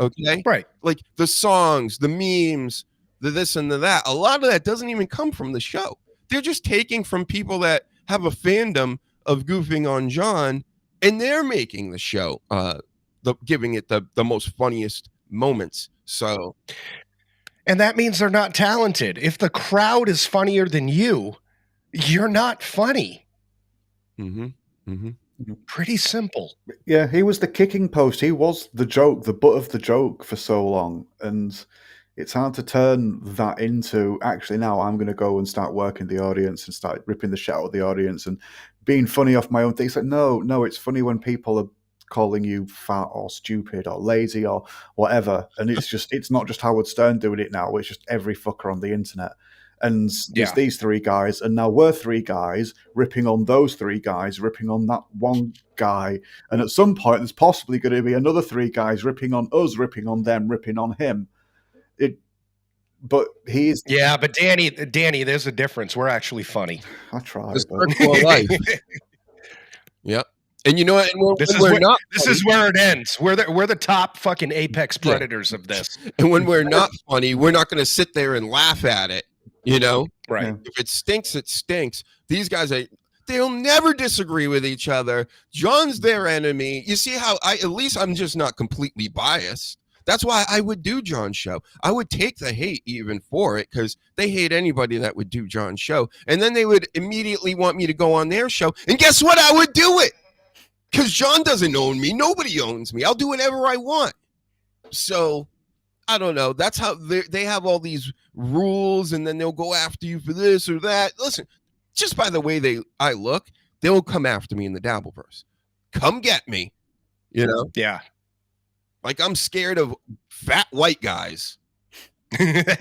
Okay? Right. Like the songs, the memes, the this and the that. A lot of that doesn't even come from the show. They're just taking from people that have a fandom of goofing on John, and they're making the show, giving it the most funniest moments. So, and that means they're not talented. If the crowd is funnier than you, you're not funny. Pretty simple. Yeah, he was the kicking post. He was the joke, the butt of the joke for so long. And it's hard to turn that into, actually, now I'm going to go and start working the audience and start ripping the shit out of the audience and being funny off my own thing. It's like, no, it's funny when people are calling you fat or stupid or lazy or whatever. And it's not just Howard Stern doing it now. It's just every fucker on the internet. And there's these three guys, and now we're three guys ripping on those three guys, ripping on that one guy. And at some point, there's possibly going to be another three guys ripping on us, ripping on them, ripping on him. But he's... Yeah, but Danny, there's a difference. We're actually funny. I try. It's circle of life. Yep. And you know what? And this is where it ends. We're the top fucking apex predators of this. And when we're not funny, we're not going to sit there and laugh at it. You know, right? If it stinks, it stinks. These guys, they'll never disagree with each other. John's their enemy. You see how at least I'm just not completely biased. That's why I would do John's show. I would take the hate even for it, because they hate anybody that would do John's show. And then they would immediately want me to go on their show. And guess what? I would do it, because John doesn't own me. Nobody owns me. I'll do whatever I want. So I don't know. That's how they have all these rules, and then they'll go after you for this or that. Listen, just by the way I look, they'll come after me in the Dabbleverse. Come get me, you know? Yeah. Like, I'm scared of fat white guys. And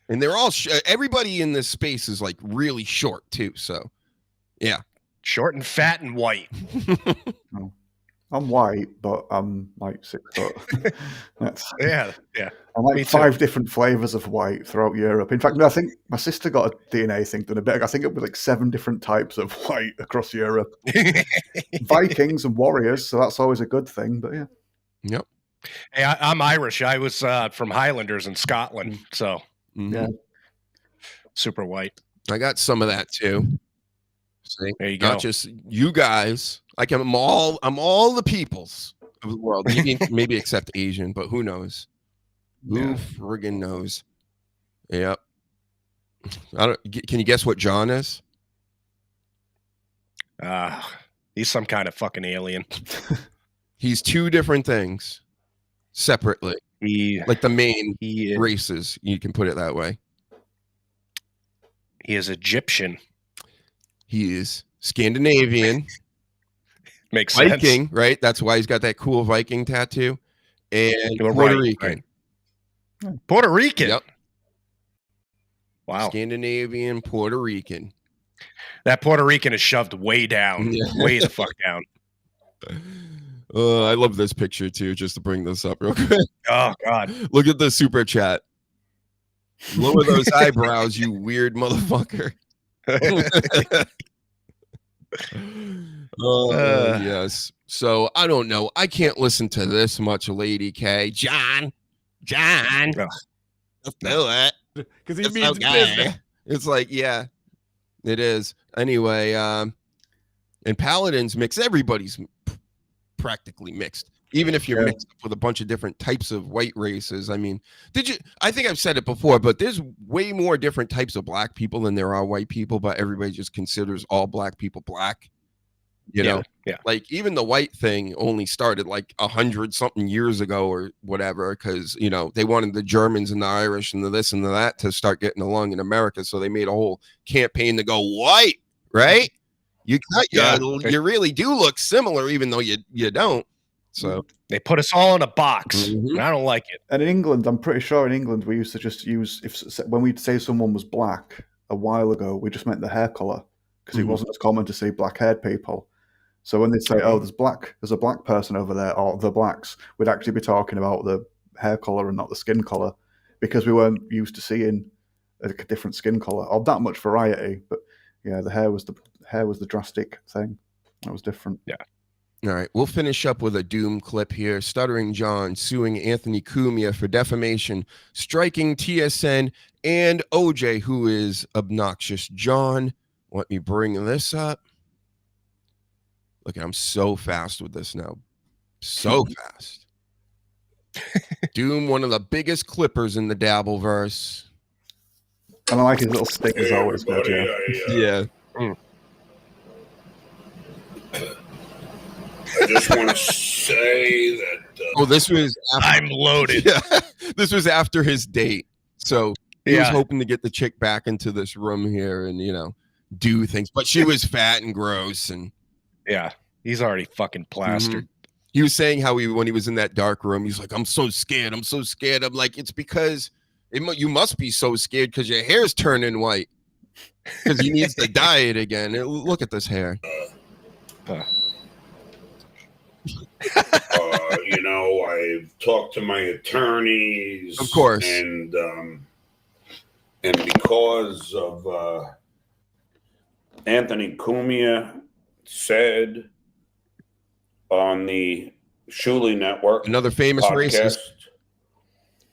they're all everybody in this space is like really short too. So, yeah, short and fat and white. I'm white, but I'm like 6 foot. Yeah. I'm like 5 different flavors of white throughout Europe. In fact, no, I think my sister got a DNA thing done a bit. I think it was like 7 different types of white across Europe. Vikings and warriors, so that's always a good thing. But yeah. Yep. Hey, I'm Irish. I was from Highlanders in Scotland, so yeah, super white. I got some of that too. See? There you go. Not just you guys. Like I'm all the peoples of the world. Maybe except Asian, but who knows? Who friggin' knows? Yep. Can you guess what John is? He's some kind of fucking alien. He's 2 different things separately. Like the main races, you can put it that way. He is Egyptian. He is Scandinavian. Makes Viking, sense. right? That's why he's got that cool Viking tattoo. And Puerto Rican. Right. Puerto Rican? Yep. Wow. Scandinavian, Puerto Rican. That Puerto Rican is shoved way down. Way the fuck down. I love this picture too, just to bring this up real quick. Oh, God. Look at the super chat. Lower those eyebrows, you weird motherfucker. Yes. So I don't know. I can't listen to this much, Lady K. John. Let's do it. Because he means business. It's like, yeah, it is. Anyway, and Paladins mix. Everybody's practically mixed. Even if you're mixed up with a bunch of different types of white races. I mean, I think I've said it before, but there's way more different types of black people than there are white people, but everybody just considers all black people black. You know, like even the white thing only started like 100-something years ago or whatever, because, you know, they wanted the Germans and the Irish and the this and the that to start getting along in America. So they made a whole campaign to go white, right? You really do look similar, even though you don't. So they put us all in a box, and I don't like it. And in England, I'm pretty sure in England we used to just use, when we'd say someone was black a while ago, we just meant the hair color, because it wasn't as common to see black-haired people. So when they'd say, "Oh, there's a black person over there," or "the blacks," we'd actually be talking about the hair color and not the skin color, because we weren't used to seeing a different skin color or that much variety. But yeah, the hair was the drastic thing. That was different. Yeah. All right, we'll finish up with a doom clip here. Stuttering John suing Anthony Cumia for defamation, striking TSN and OJ, who is obnoxious. John, let me bring this up. Look, I'm so fast with this now. So fast. Doom, one of the biggest clippers in the Dabbleverse. And I like his little stick as always, good, Yeah. I just want to say that. Oh, this was. I'm loaded. Yeah, this was after his date, so he was Yeah. hoping to get the chick back into this room here and do things, but she was fat and gross, and Yeah, he's already fucking plastered. he was saying how when he was in that dark room, he's like, "I'm so scared. I'm so scared." I'm like, "It's because you must be so scared because your hair's turning white because he needs to dye it again." Look at this hair. I've talked to my attorneys, Of course, and because of Anthony Cumia said on the Shuley Network, another famous racist,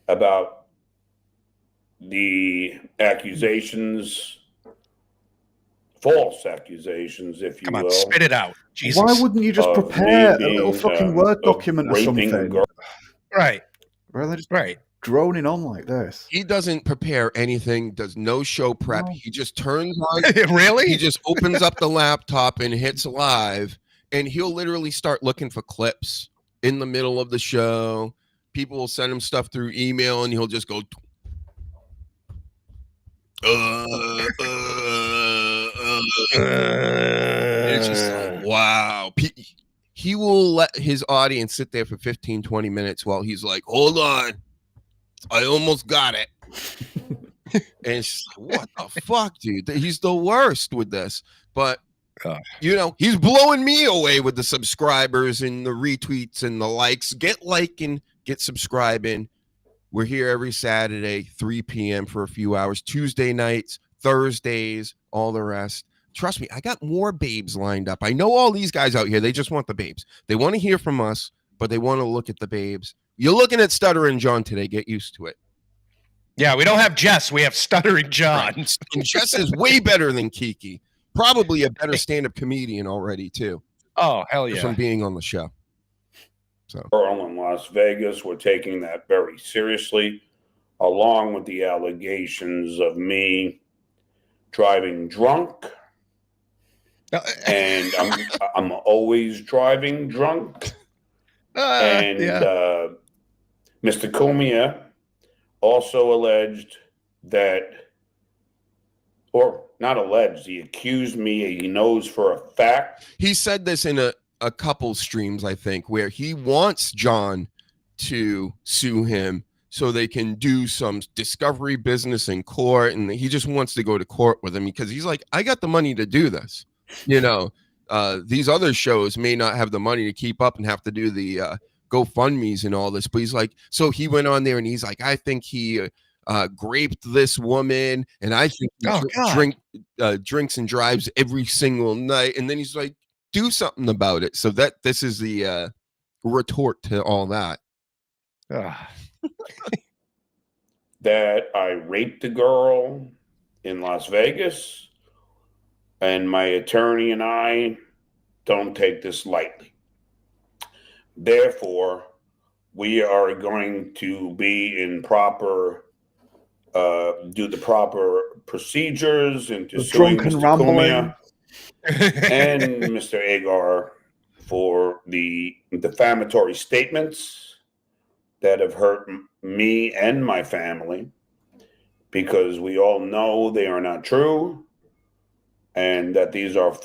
about the accusations, false accusations, if you Come on, will. spit it out. Jesus. Why wouldn't you just Of prepare me a little being, fucking Word of document or raping a something? girl. Right. Rather just Right. droning on like this. he doesn't prepare anything, does no show prep. No. He just turns on. Really? He just opens up the laptop and hits live, and he'll literally start looking for clips in the middle of the show. People will send him stuff through email, and he'll just go. It's just like, wow. He will let his audience sit there for 15, 20 minutes while he's like, hold on, I almost got it. And it's just like, what the fuck, dude? He's the worst with this. But, he's blowing me away with the subscribers and the retweets and the likes. Get liking, get subscribing. We're here every Saturday, 3 p.m. for a few hours. Tuesday nights, Thursdays, all the rest. Trust me, I got more babes lined up. I know all these guys out here, they just want the babes. They want to hear from us, but they want to look at the babes. You're looking at Stuttering John today. Get used to it. Yeah, we don't have Jess. We have Stuttering John. Right. And Jess is way better than Kiki. Probably a better stand-up comedian already, too. Oh, hell yeah. Just from being on the show. So, Girl in Las Vegas, we're taking that very seriously, along with the allegations of me driving drunk. And I'm always driving drunk. Mr. Cumia also alleged that, or not alleged, he accused me, he knows for a fact. He said this in a couple streams, I think, where he wants John to sue him so they can do some discovery business in court, and he just wants to go to court with him because he's like, I got the money to do this. These other shows may not have the money to keep up and have to do the GoFundMes and all this, but he's like, so he went on there and he's like, I think he raped this woman, and I think he drinks and drives every single night, and then he's like, do something about it. So this is the retort to all that. That I raped the girl in Las Vegas, and my attorney and I don't take this lightly. Therefore, we are going to be in do the proper procedures into suing Mr. Cumia and Mr. Agar for the defamatory statements that have hurt me and my family, because we all know they are not true, and that these are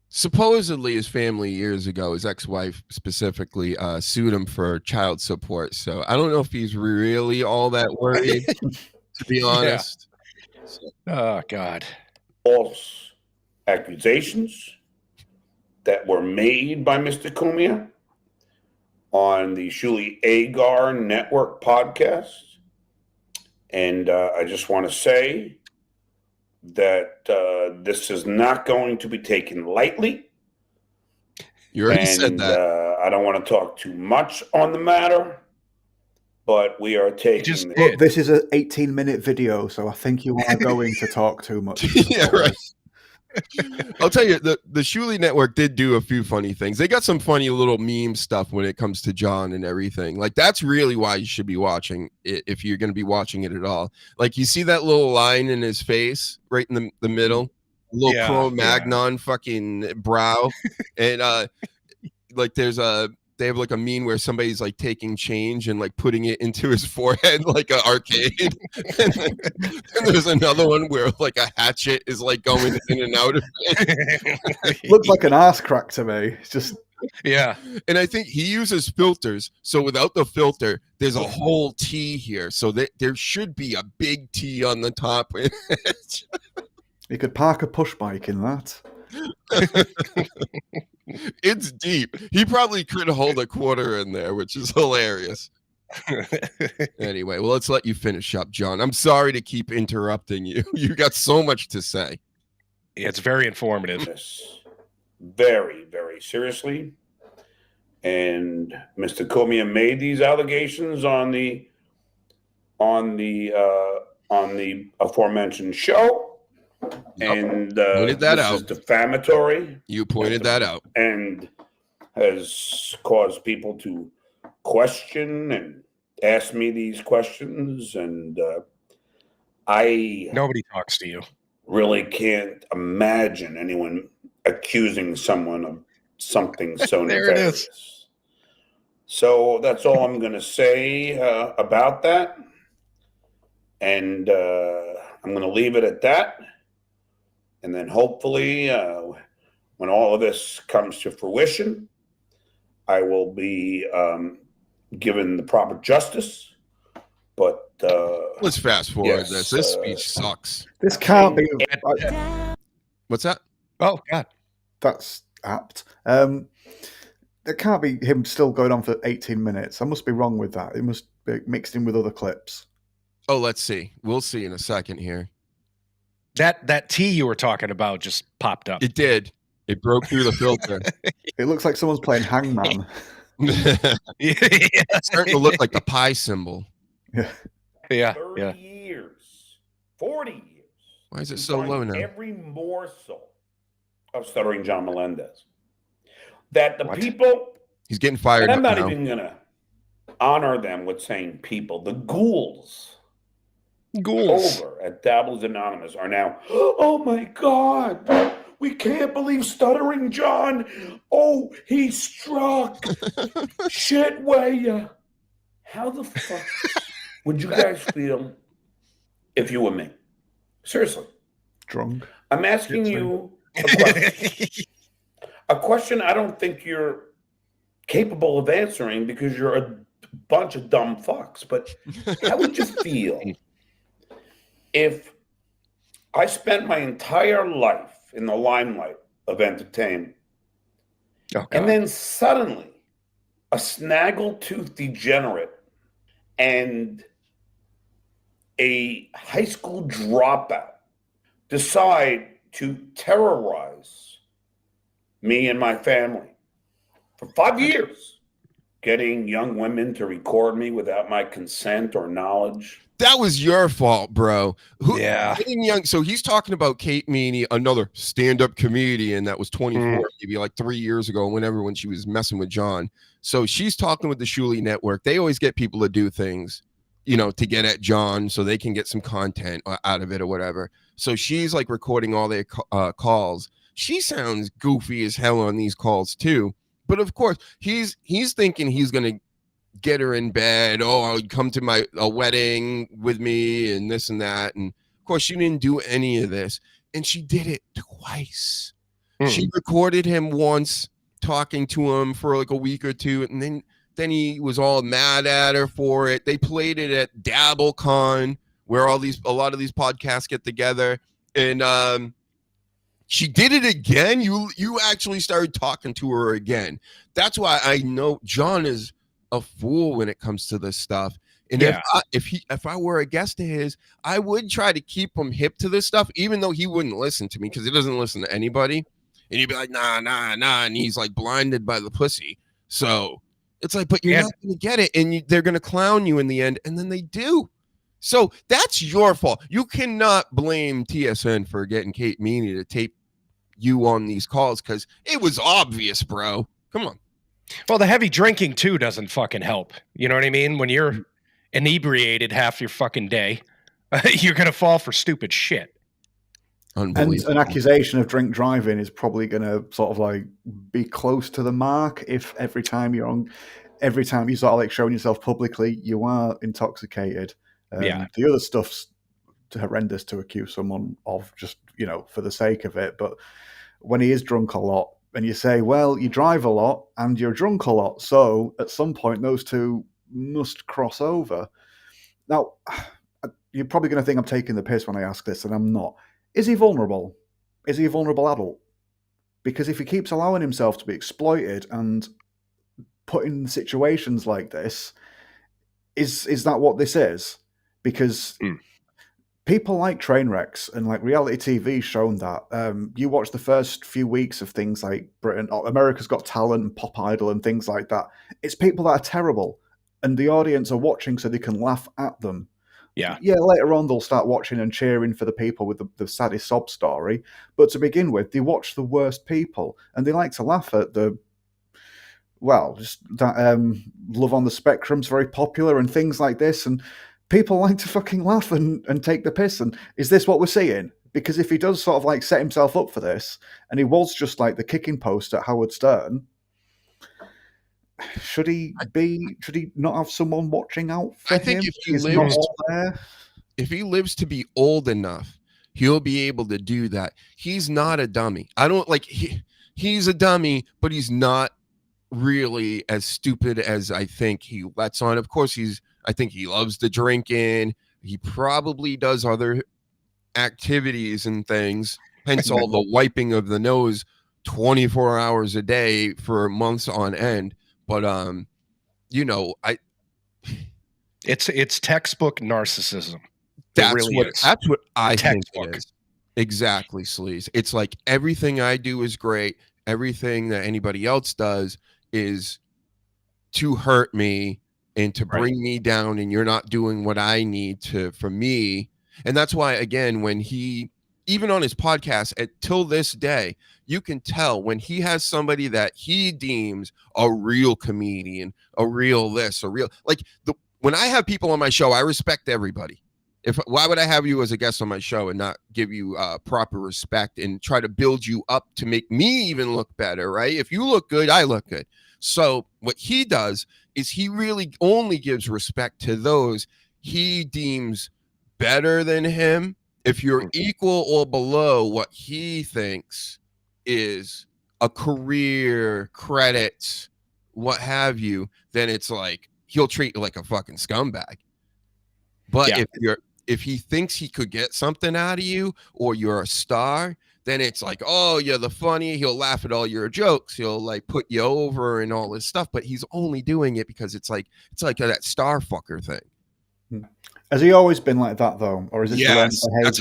supposedly his family years ago, his ex-wife specifically, sued him for child support. So I don't know if he's really all that worried, to be honest. Oh, God. false accusations that were made by Mr. Cumia on the Shuli Agar Network podcast. And I just want to say that this is not going to be taken lightly. You already said that. I don't want to talk too much on the matter, but we are taking This is an 18-minute video, so I think you are going to talk too much. Yeah, right. I'll tell you, the Shuli Network did do a few funny things. They got some funny little meme stuff when it comes to John and everything. Like, that's really why you should be watching it if you're going to be watching it at all. Like, you see that little line in his face right in the middle? Little Cro-Magnon fucking brow. And, like, they have like a meme where somebody's like taking change and like putting it into his forehead like an arcade. and there's another one where like a hatchet is like going in and out of it. Looks like an ass crack to me. It's just And I think he uses filters. So without the filter, there's a whole T here. So there should be a big T on the top. You could park a push bike in that. It's deep. He probably could hold a quarter in there, which is hilarious. Anyway, well, let's let you finish up, John. I'm sorry to keep interrupting you. You got so much to say. Yeah, it's very informative. Very, very seriously. And Mr. Comey made these allegations on the aforementioned show. And pointed that this out. is defamatory. You pointed that out. And has caused people to question and ask me these questions. And nobody talks to you. Really can't imagine anyone accusing someone of something so There it nefarious. is. So that's all I'm going to say about that. And I'm going to leave it at that. And then hopefully, when all of this comes to fruition, I will be given the proper justice. But let's fast forward this. This speech sucks. This can't be. What's that? Oh, God. That's apt. It can't be him still going on for 18 minutes. I must be wrong with that. It must be mixed in with other clips. Oh, let's see. We'll see in a second here. That T you were talking about just popped up. It did. It broke through the filter. It looks like someone's playing Hangman. It's starting to look like the pi symbol. Yeah. 30 years, 40 years. Why is it to so find low now? Every morsel of Stuttering John Melendez. That the people, He's getting fired and I'm up not now. even going to honor them with saying people, the ghouls over at Dabbles Anonymous are now, oh my God, we can't believe Stuttering John. Oh, he struck. Shit, way. How the fuck would you guys feel if you were me? Seriously. Drunk. I'm asking you a question. A question I don't think you're capable of answering because you're a bunch of dumb fucks. But how would you feel if I spent my entire life in the limelight of entertainment and then suddenly a snaggletooth degenerate and a high school dropout decide to terrorize me and my family for 5 years, getting young women to record me without my consent or knowledge? That was your fault, bro. Yeah. Getting young. So he's talking about Kate Meany, another stand-up comedian that was 24, maybe like 3 years ago, when she was messing with John. So she's talking with the Shuli Network. They always get people to do things, to get at John so they can get some content out of it or whatever. So she's like recording all their calls. She sounds goofy as hell on these calls too. But of course, he's thinking he's going to get her in bed. Oh, I would come to a wedding with me and this and that. And of course, she didn't do any of this. And she did it twice. She recorded him once talking to him for like a week or two. And then he was all mad at her for it. They played it at DabbleCon, where a lot of these podcasts get together. And she did it again. You actually started talking to her again. That's why I know John is a fool when it comes to this stuff. And if I were a guest of his, I would try to keep him hip to this stuff, even though he wouldn't listen to me because he doesn't listen to anybody. And he'd be like, nah, and he's like blinded by the pussy. So it's like, but you're not going to get it, and they're going to clown you in the end, and then they do. So that's your fault. You cannot blame TSN for getting Kate Meany to tape you on these calls because it was obvious, bro. Come on. Well, the heavy drinking too doesn't fucking help. You know what I mean? When you're inebriated half your fucking day, you're gonna fall for stupid shit. And an accusation of drink driving is probably going to sort of like be close to the mark if every time you sort of like showing yourself publicly, you are intoxicated. Yeah. The other stuff's horrendous to accuse someone of just, for the sake of it. But when he is drunk a lot and you say, well, you drive a lot and you're drunk a lot, so at some point those two must cross over. Now, you're probably going to think I'm taking the piss when I ask this, and I'm not. Is he vulnerable? Is he a vulnerable adult? Because if he keeps allowing himself to be exploited and put in situations like this, is that what this is? Because people like train wrecks, and like reality TV's shown that. You watch the first few weeks of things like America's Got Talent and Pop Idol and things like that. It's people that are terrible, and the audience are watching so they can laugh at them. Yeah. Later on, they'll start watching and cheering for the people with the saddest sob story. But to begin with, they watch the worst people, and they like to laugh at just that Love on the Spectrum's very popular and things like this. And people like to fucking laugh and take the piss. And is this what we're seeing? Because if he does sort of like set himself up for this, and he was just like the kicking post at Howard Stern, should he not have someone watching out for him? I think if he lives to be old enough, he'll be able to do that. He's not a dummy. I don't like he's a dummy, but he's not really as stupid as I think he lets on. Of course, I think he loves the drinking. He probably does other activities and things, hence all the wiping of the nose 24 hours a day for months on end. But it's textbook narcissism. That's what I think it is. Exactly, Sleaze. It's like everything I do is great. Everything that anybody else does is to hurt me and to bring me down, and you're not doing what I need to for me. And that's why, again, when he, even on his podcast, till this day, you can tell when he has somebody that he deems a real comedian, a real this, a real when I have people on my show, I respect everybody. Why would I have you as a guest on my show and not give you proper respect and try to build you up to make me even look better, right? If you look good, I look good. So what he does is he really only gives respect to those he deems better than him. If you're equal or below what he thinks is a career, credits, what have you, then it's like he'll treat you like a fucking scumbag. But if he thinks he could get something out of you or you're a star, then it's like, oh, you're the funny. He'll laugh at all your jokes. He'll like put you over and all this stuff. But he's only doing it because it's like that star fucker thing. Has he always been like that though, or is it yes? That's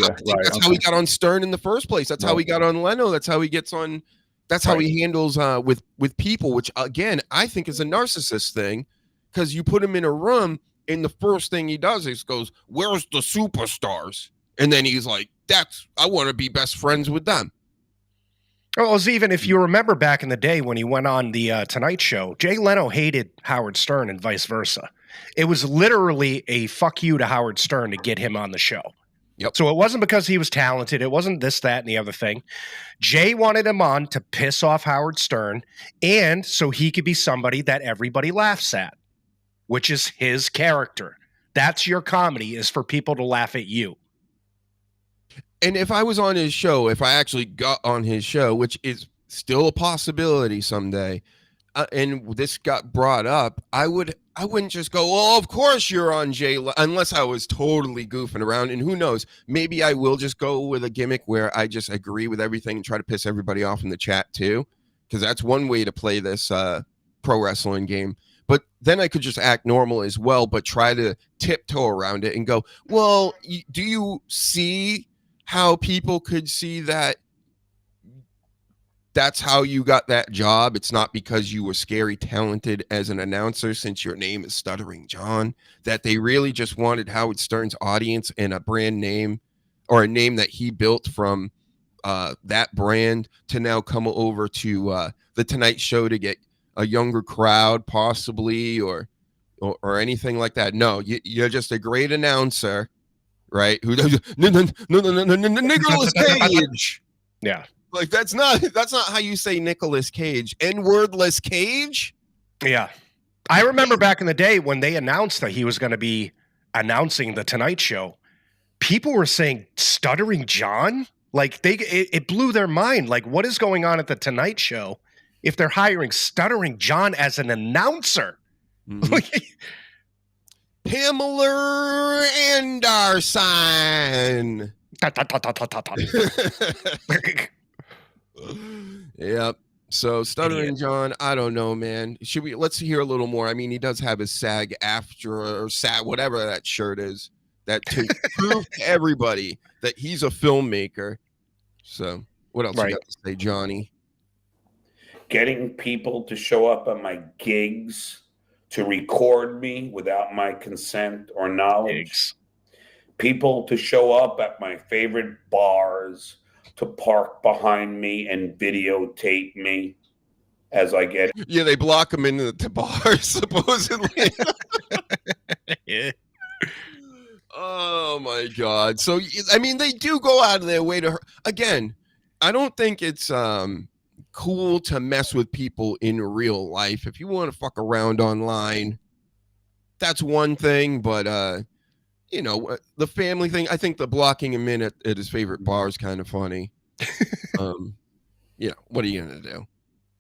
how he got on Stern in the first place. That's how he got on Leno. That's how he gets on. That's how he handles with people, which again I think is a narcissist thing, because you put him in a room and the first thing he does is goes, "Where's the superstars?" And then he's like, I want to be best friends with them. Well, even if you remember back in the day when he went on the Tonight Show, Jay Leno hated Howard Stern and vice versa. It was literally a fuck you to Howard Stern to get him on the show. Yep. So it wasn't because he was talented. It wasn't this, that, and the other thing. Jay wanted him on to piss off Howard Stern, and so he could be somebody that everybody laughs at, which is his character. That's your comedy, is for people to laugh at you. And if I was on his show, if I actually got on his show, which is still a possibility someday, and this got brought up, I wouldn't just go, well, of course you're on Jay, unless I was totally goofing around. And who knows, maybe I will just go with a gimmick where I just agree with everything and try to piss everybody off in the chat too, because that's one way to play this pro wrestling game. But then I could just act normal as well, but try to tiptoe around it and go, well, do you see how people could see that that's how you got that job? It's not because you were scary talented as an announcer, since your name is Stuttering John, that they really just wanted Howard Stern's audience and a brand name, or a name that he built from that brand to now come over to the Tonight Show to get a younger crowd, possibly, or anything like that. No, you're just a great announcer, right? Who does Nicolas Cage? Yeah, like that's not how you say Nicolas Cage. N-wordless Cage. Yeah, I remember back in the day when they announced that he was going to be announcing the Tonight Show. People were saying Stuttering John. Like it blew their mind. Like, what is going on at the Tonight Show if they're hiring Stuttering John as an announcer? Pamela Anderson. Yep. So Stuttering John, I don't know, man. Let's hear a little more. I mean, he does have his SAG after or SAG, whatever that shirt is, that to prove to everybody that he's a filmmaker. So what else you got to say, Johnny? Getting people to show up at my gigs to record me without my consent or knowledge. People to show up at my favorite bars to park behind me and videotape me as I get. Yeah, they block them into the bars, supposedly. Yeah. Oh my God. So I mean, they do go out of their way to again, I don't think it's cool to mess with people in real life. If you want to fuck around online, that's one thing, but you know, the family thing, I think the blocking him in at his favorite bar is kind of funny. You know, what are you gonna do?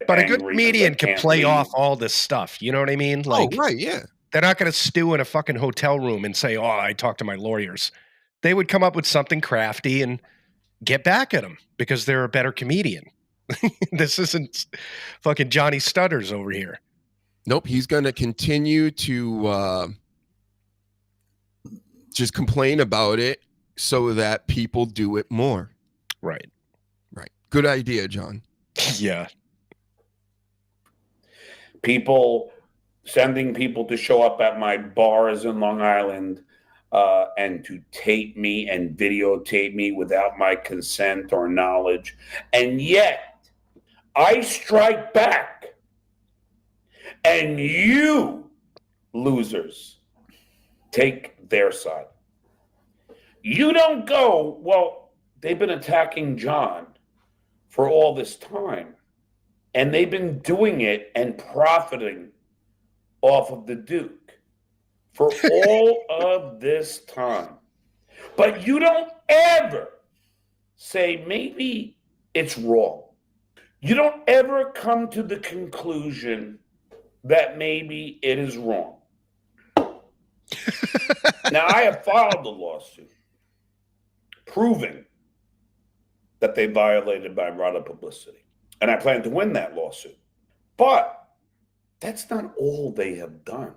But a good comedian can play off all this stuff. You know what I mean? Like, right, yeah. They're not going to stew in a fucking hotel room and say, "Oh, I talked to my lawyers." They would come up with something crafty and get back at them because they're a better comedian. This isn't fucking Johnny Stutters over here. Nope, he's going to continue to just complain about it so that people do it more. Right. Right. Good idea, John. Yeah. Sending people to show up at my bars in Long Island and to tape me and videotape me without my consent or knowledge. And yet, I strike back. And you, losers, take their side. You don't go, well, they've been attacking John for all this time. And they've been doing it and profiting off of the Duke for all of this time. But you don't ever say maybe it's wrong. You don't ever come to the conclusion that maybe it is wrong. Now, I have filed the lawsuit proving that they violated my right of publicity. And I plan to win that lawsuit. But that's not all they have done.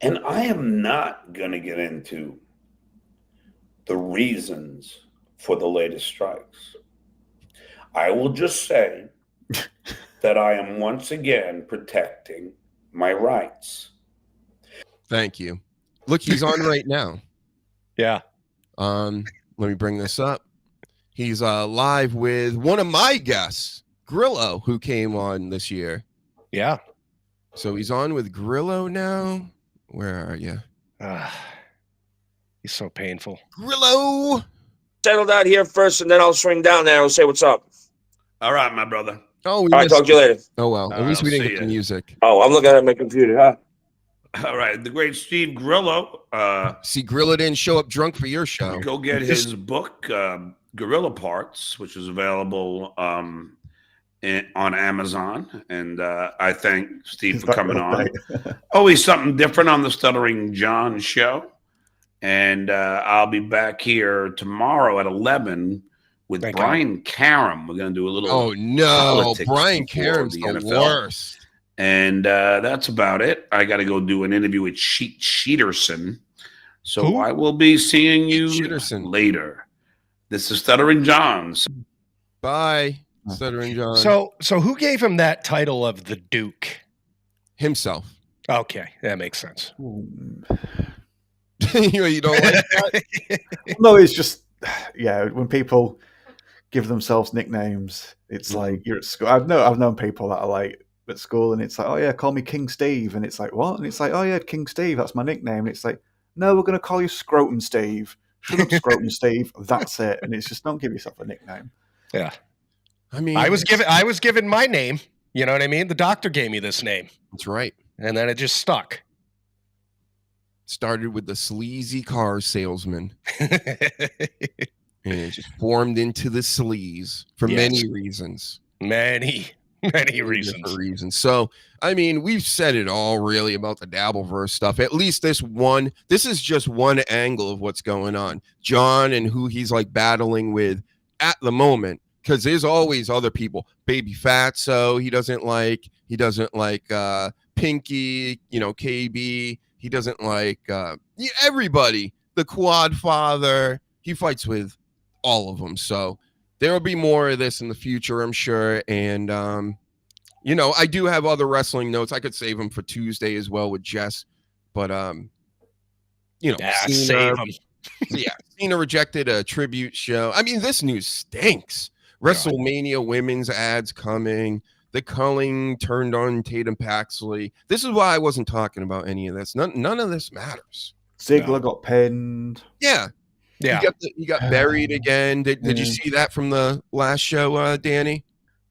And I am not going to get into the reasons for the latest strikes. I will just say that I am once again protecting my rights. Thank you. Look, he's on right now. Yeah. Let me bring this up. He's live with one of my guests, Grillo, who came on this year. Yeah. So he's on with Grillo now. Where are you? He's so painful. Grillo! Settle out here first, and then I'll swing down there and say what's up. All right, my brother. Oh, all right, talk to you later. Oh, well. At least we didn't get the music. Oh, I'm looking at my computer, huh? All right, the great Steve Grillo. See, Grillo didn't show up drunk for your show. Go get his book, Gorilla Parts, which is available on Amazon. And I thank Steve for coming on. Always something different on the Stuttering John show. And I'll be back here tomorrow at 11 with Brian Karam. We're going to do a little. Oh, no. Brian Karam's the worst. And that's about it. I got to go do an interview with Sheeterson. So Who? I will be seeing you later. This is Stuttering John. Bye, Stuttering John. So who gave him that title of the Duke? Himself. Okay, that makes sense. You don't like that? No, it's just, yeah, when people give themselves nicknames. It's like you're at school. I've known people that are like at school, and it's like, oh yeah, call me King Steve, and it's like, what? And it's like, oh yeah, King Steve, that's my nickname. And it's like, no, we're gonna call you Scrotum Steve. Shut up, Scrotum Steve. That's it. And it's just, don't give yourself a nickname. Yeah. I mean, I was given my name. You know what I mean? The doctor gave me this name. That's right. And then it just stuck. Started with the sleazy car salesman. And it just formed into the sleaze for many reasons. Many reasons. So, I mean, we've said it all really about the Dabbleverse stuff. At least this is just one angle of what's going on. John and who he's like battling with at the moment, because there's always other people. Baby Fatso, he doesn't like Pinky, KB, he doesn't like everybody. The Quad Father, he fights with all of them. So there will be more of this in the future, I'm sure. And, I do have other wrestling notes. I could save them for Tuesday as well with Jess. But, save them. Cena rejected a tribute show. I mean, this news stinks. WrestleMania women's ads coming. The Culling turned on Tatum Paxley. This is why I wasn't talking about any of this. None of this matters. Ziggler got pinned. Yeah. He got buried again. Did you see that from the last show, Danny?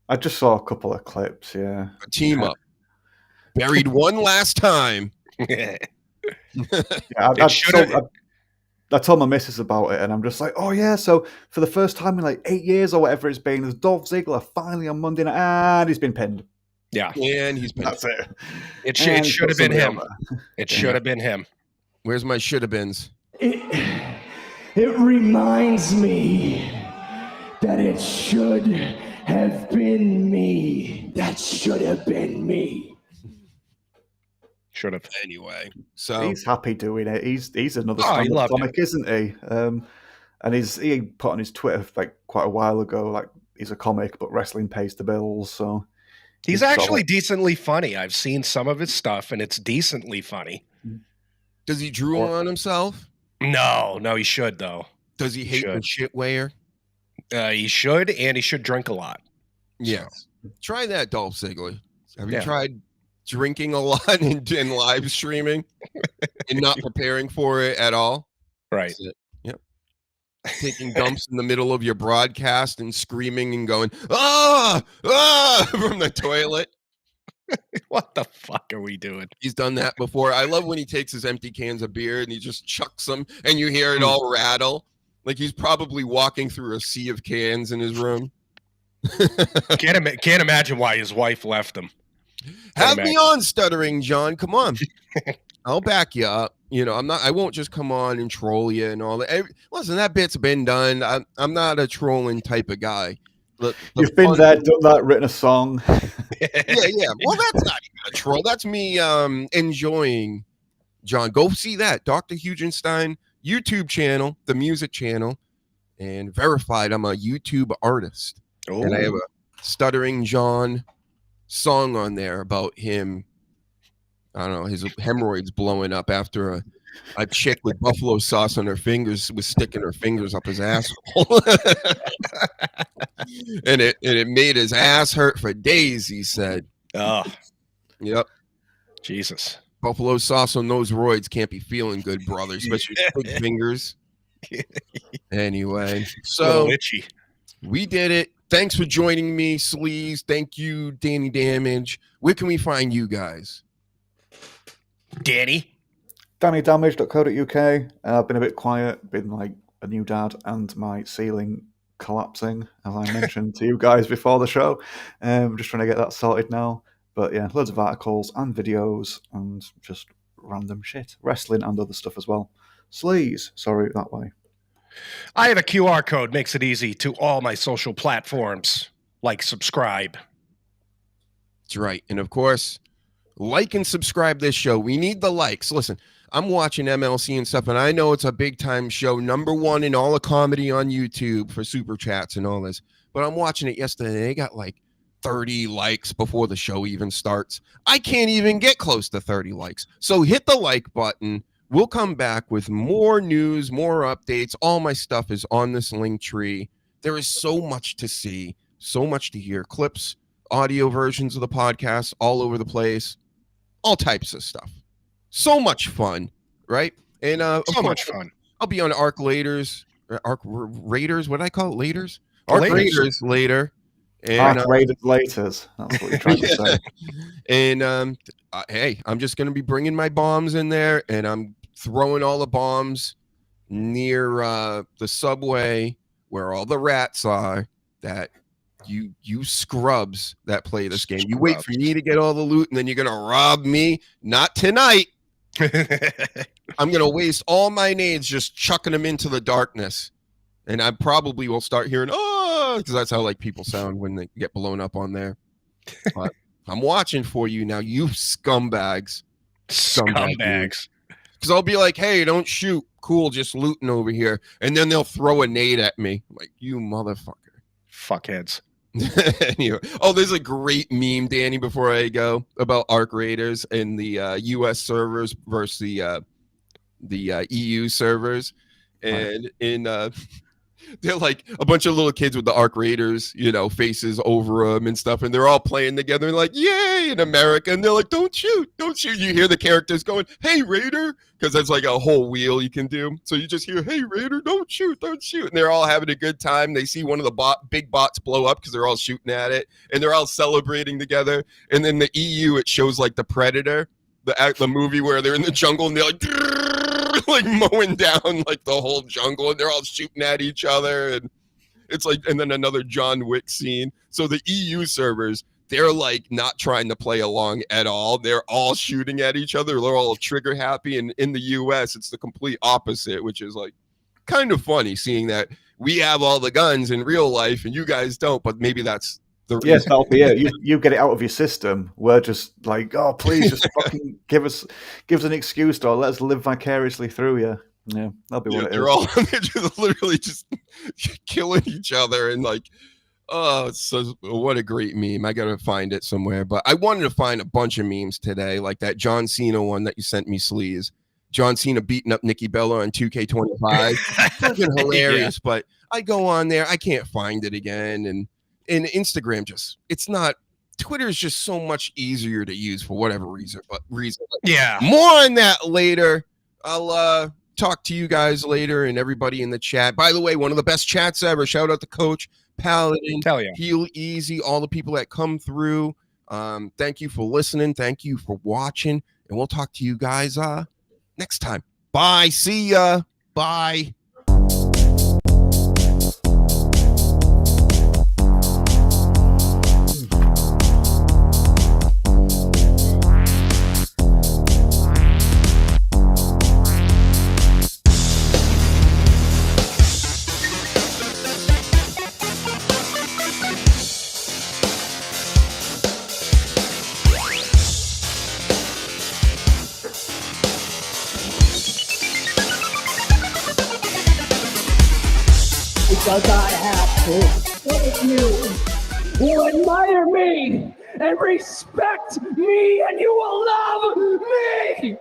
I just saw a couple of clips, yeah. A team up. Buried one last time. I told my missus about it, and I'm just like, oh yeah, so for the first time in like 8 years or whatever it's been, there's Dolph Ziggler finally on Monday night, and he's been pinned. Yeah. And he's pinned. That's it. It should have been him. It should have been him. Where's my should have beens? It reminds me that it should have been me. That should have been me. Should have. Anyway, so he's happy doing it. He's another stand-up comic, isn't he? And he put on his Twitter like quite a while ago, like he's a comic, but wrestling pays the bills. So he's actually decently funny. I've seen some of his stuff, and it's decently funny. Does he drool on himself? No, he should though. Does he hate the shit wear? He should, and he should drink a lot. Yes. So. Try that, Dolph Ziggler. Have you tried drinking a lot and live streaming and not preparing for it at all? Right. Yep. Taking dumps in the middle of your broadcast and screaming and going, ah, from the toilet. What the fuck are we doing? He's done that before. I love when he takes his empty cans of beer and he just chucks them and you hear it all rattle. Like he's probably walking through a sea of cans in his room. Can't imagine why his wife left him. Have me on, Stuttering John. Come on. I'll back you up. I won't just come on and troll you and all that. Listen, that bit's been done. I'm not a trolling type of guy. You've been there, done that, written a song. Yeah. Well, that's not even a troll. That's me enjoying, John. Go see that. Dr. HUGENSTEIN YouTube channel, the music channel, and verified I'm a YouTube artist. Oh. And I have a Stuttering John song on there about him. I don't know, his hemorrhoids blowing up after a chick with buffalo sauce on her fingers was sticking her fingers up his asshole. and it made his ass hurt for days, he said. Oh. Yep. Jesus. Buffalo sauce on those roids can't be feeling good, brother, especially big fingers. Anyway, so itchy. We did it. Thanks for joining me, Sleaze. Thank you, Danny Damage. Where can we find you guys? Danny? DannyDamage.co.uk. I've been a bit quiet, been like a new dad and my ceiling collapsing, as I mentioned to you guys before the show. Just trying to get that sorted now. But yeah, loads of articles and videos and just random shit. Wrestling and other stuff as well. Sleaze, sorry, that way. I have a QR code, makes it easy to all my social platforms. Like, subscribe. That's right. And of course, like and subscribe this show. We need the likes. Listen, I'm watching MLC and stuff, and I know it's a big time show, #1 in all of comedy on YouTube for super chats and all this. But I'm watching it yesterday. They got like 30 likes before the show even starts. I can't even get close to 30 likes. So hit the like button. We'll come back with more news, more updates. All my stuff is on this link tree. There is so much to see, so much to hear. Clips, audio versions of the podcast all over the place, all types of stuff. So much fun, right? And so much fun. I'll be on Arc Raiders. What did I call it? Laters? Arc Raiders later. And, Arc Raiders laters. That's what you're trying to say. And hey, I'm just going to be bringing my bombs in there, and I'm throwing all the bombs near the subway where all the rats are. That you scrubs that play this game. You wait for me to get all the loot, and then you're going to rob me. Not tonight. I'm going to waste all my nades just chucking them into the darkness. And I probably will start hearing, because that's how like people sound when they get blown up on there. But I'm watching for you now, you scumbags. Scumbags. Because I'll be like, hey, don't shoot. Cool, just looting over here. And then they'll throw a nade at me. I'm like, you motherfucker. Fuckheads. Anyway. Oh, there's a great meme, Danny, before I go, about Arc Raiders and the US servers versus the EU servers. And they're like a bunch of little kids with the Arc Raiders, faces over them and stuff, and they're all playing together and like, yay, in America. And they're like, don't shoot. You hear the characters going, hey, Raider, because that's like a whole wheel you can do. So you just hear, hey, Raider, don't shoot. And they're all having a good time. They see one of the big bots blow up because they're all shooting at it, and they're all celebrating together. And then the EU, it shows like the Predator, the movie where they're in the jungle and they're like mowing down like the whole jungle, and they're all shooting at each other, and it's like, and then another John Wick scene. So the EU servers, they're like not trying to play along at all. They're all shooting at each other. They're all trigger happy. And in the US, it's the complete opposite, which is like kind of funny seeing that we have all the guns in real life and you guys don't, but maybe that's the reason. Yes, that'll be it. You get it out of your system. We're just like, oh, please just fucking give us an excuse or let us live vicariously through you. Yeah, that'll be what it is. They're just literally just killing each other and like, oh, what a great meme. I gotta find it somewhere. But I wanted to find a bunch of memes today, like that John Cena one that you sent me, Sleaze. John Cena beating up Nikki Bella on 2K25. Fucking hilarious. Yeah. But I go on there, I can't find it again, and Instagram Twitter is just so much easier to use for whatever reason. Yeah. More on that later. I'll talk to you guys later and everybody in the chat. By the way, one of the best chats ever. Shout out to Coach Paladin, Heal Easy, all the people that come through. Thank you for listening. Thank you for watching. And we'll talk to you guys next time. Bye. See ya. Bye. Because I have to. If you will admire me and respect me, and you will love me.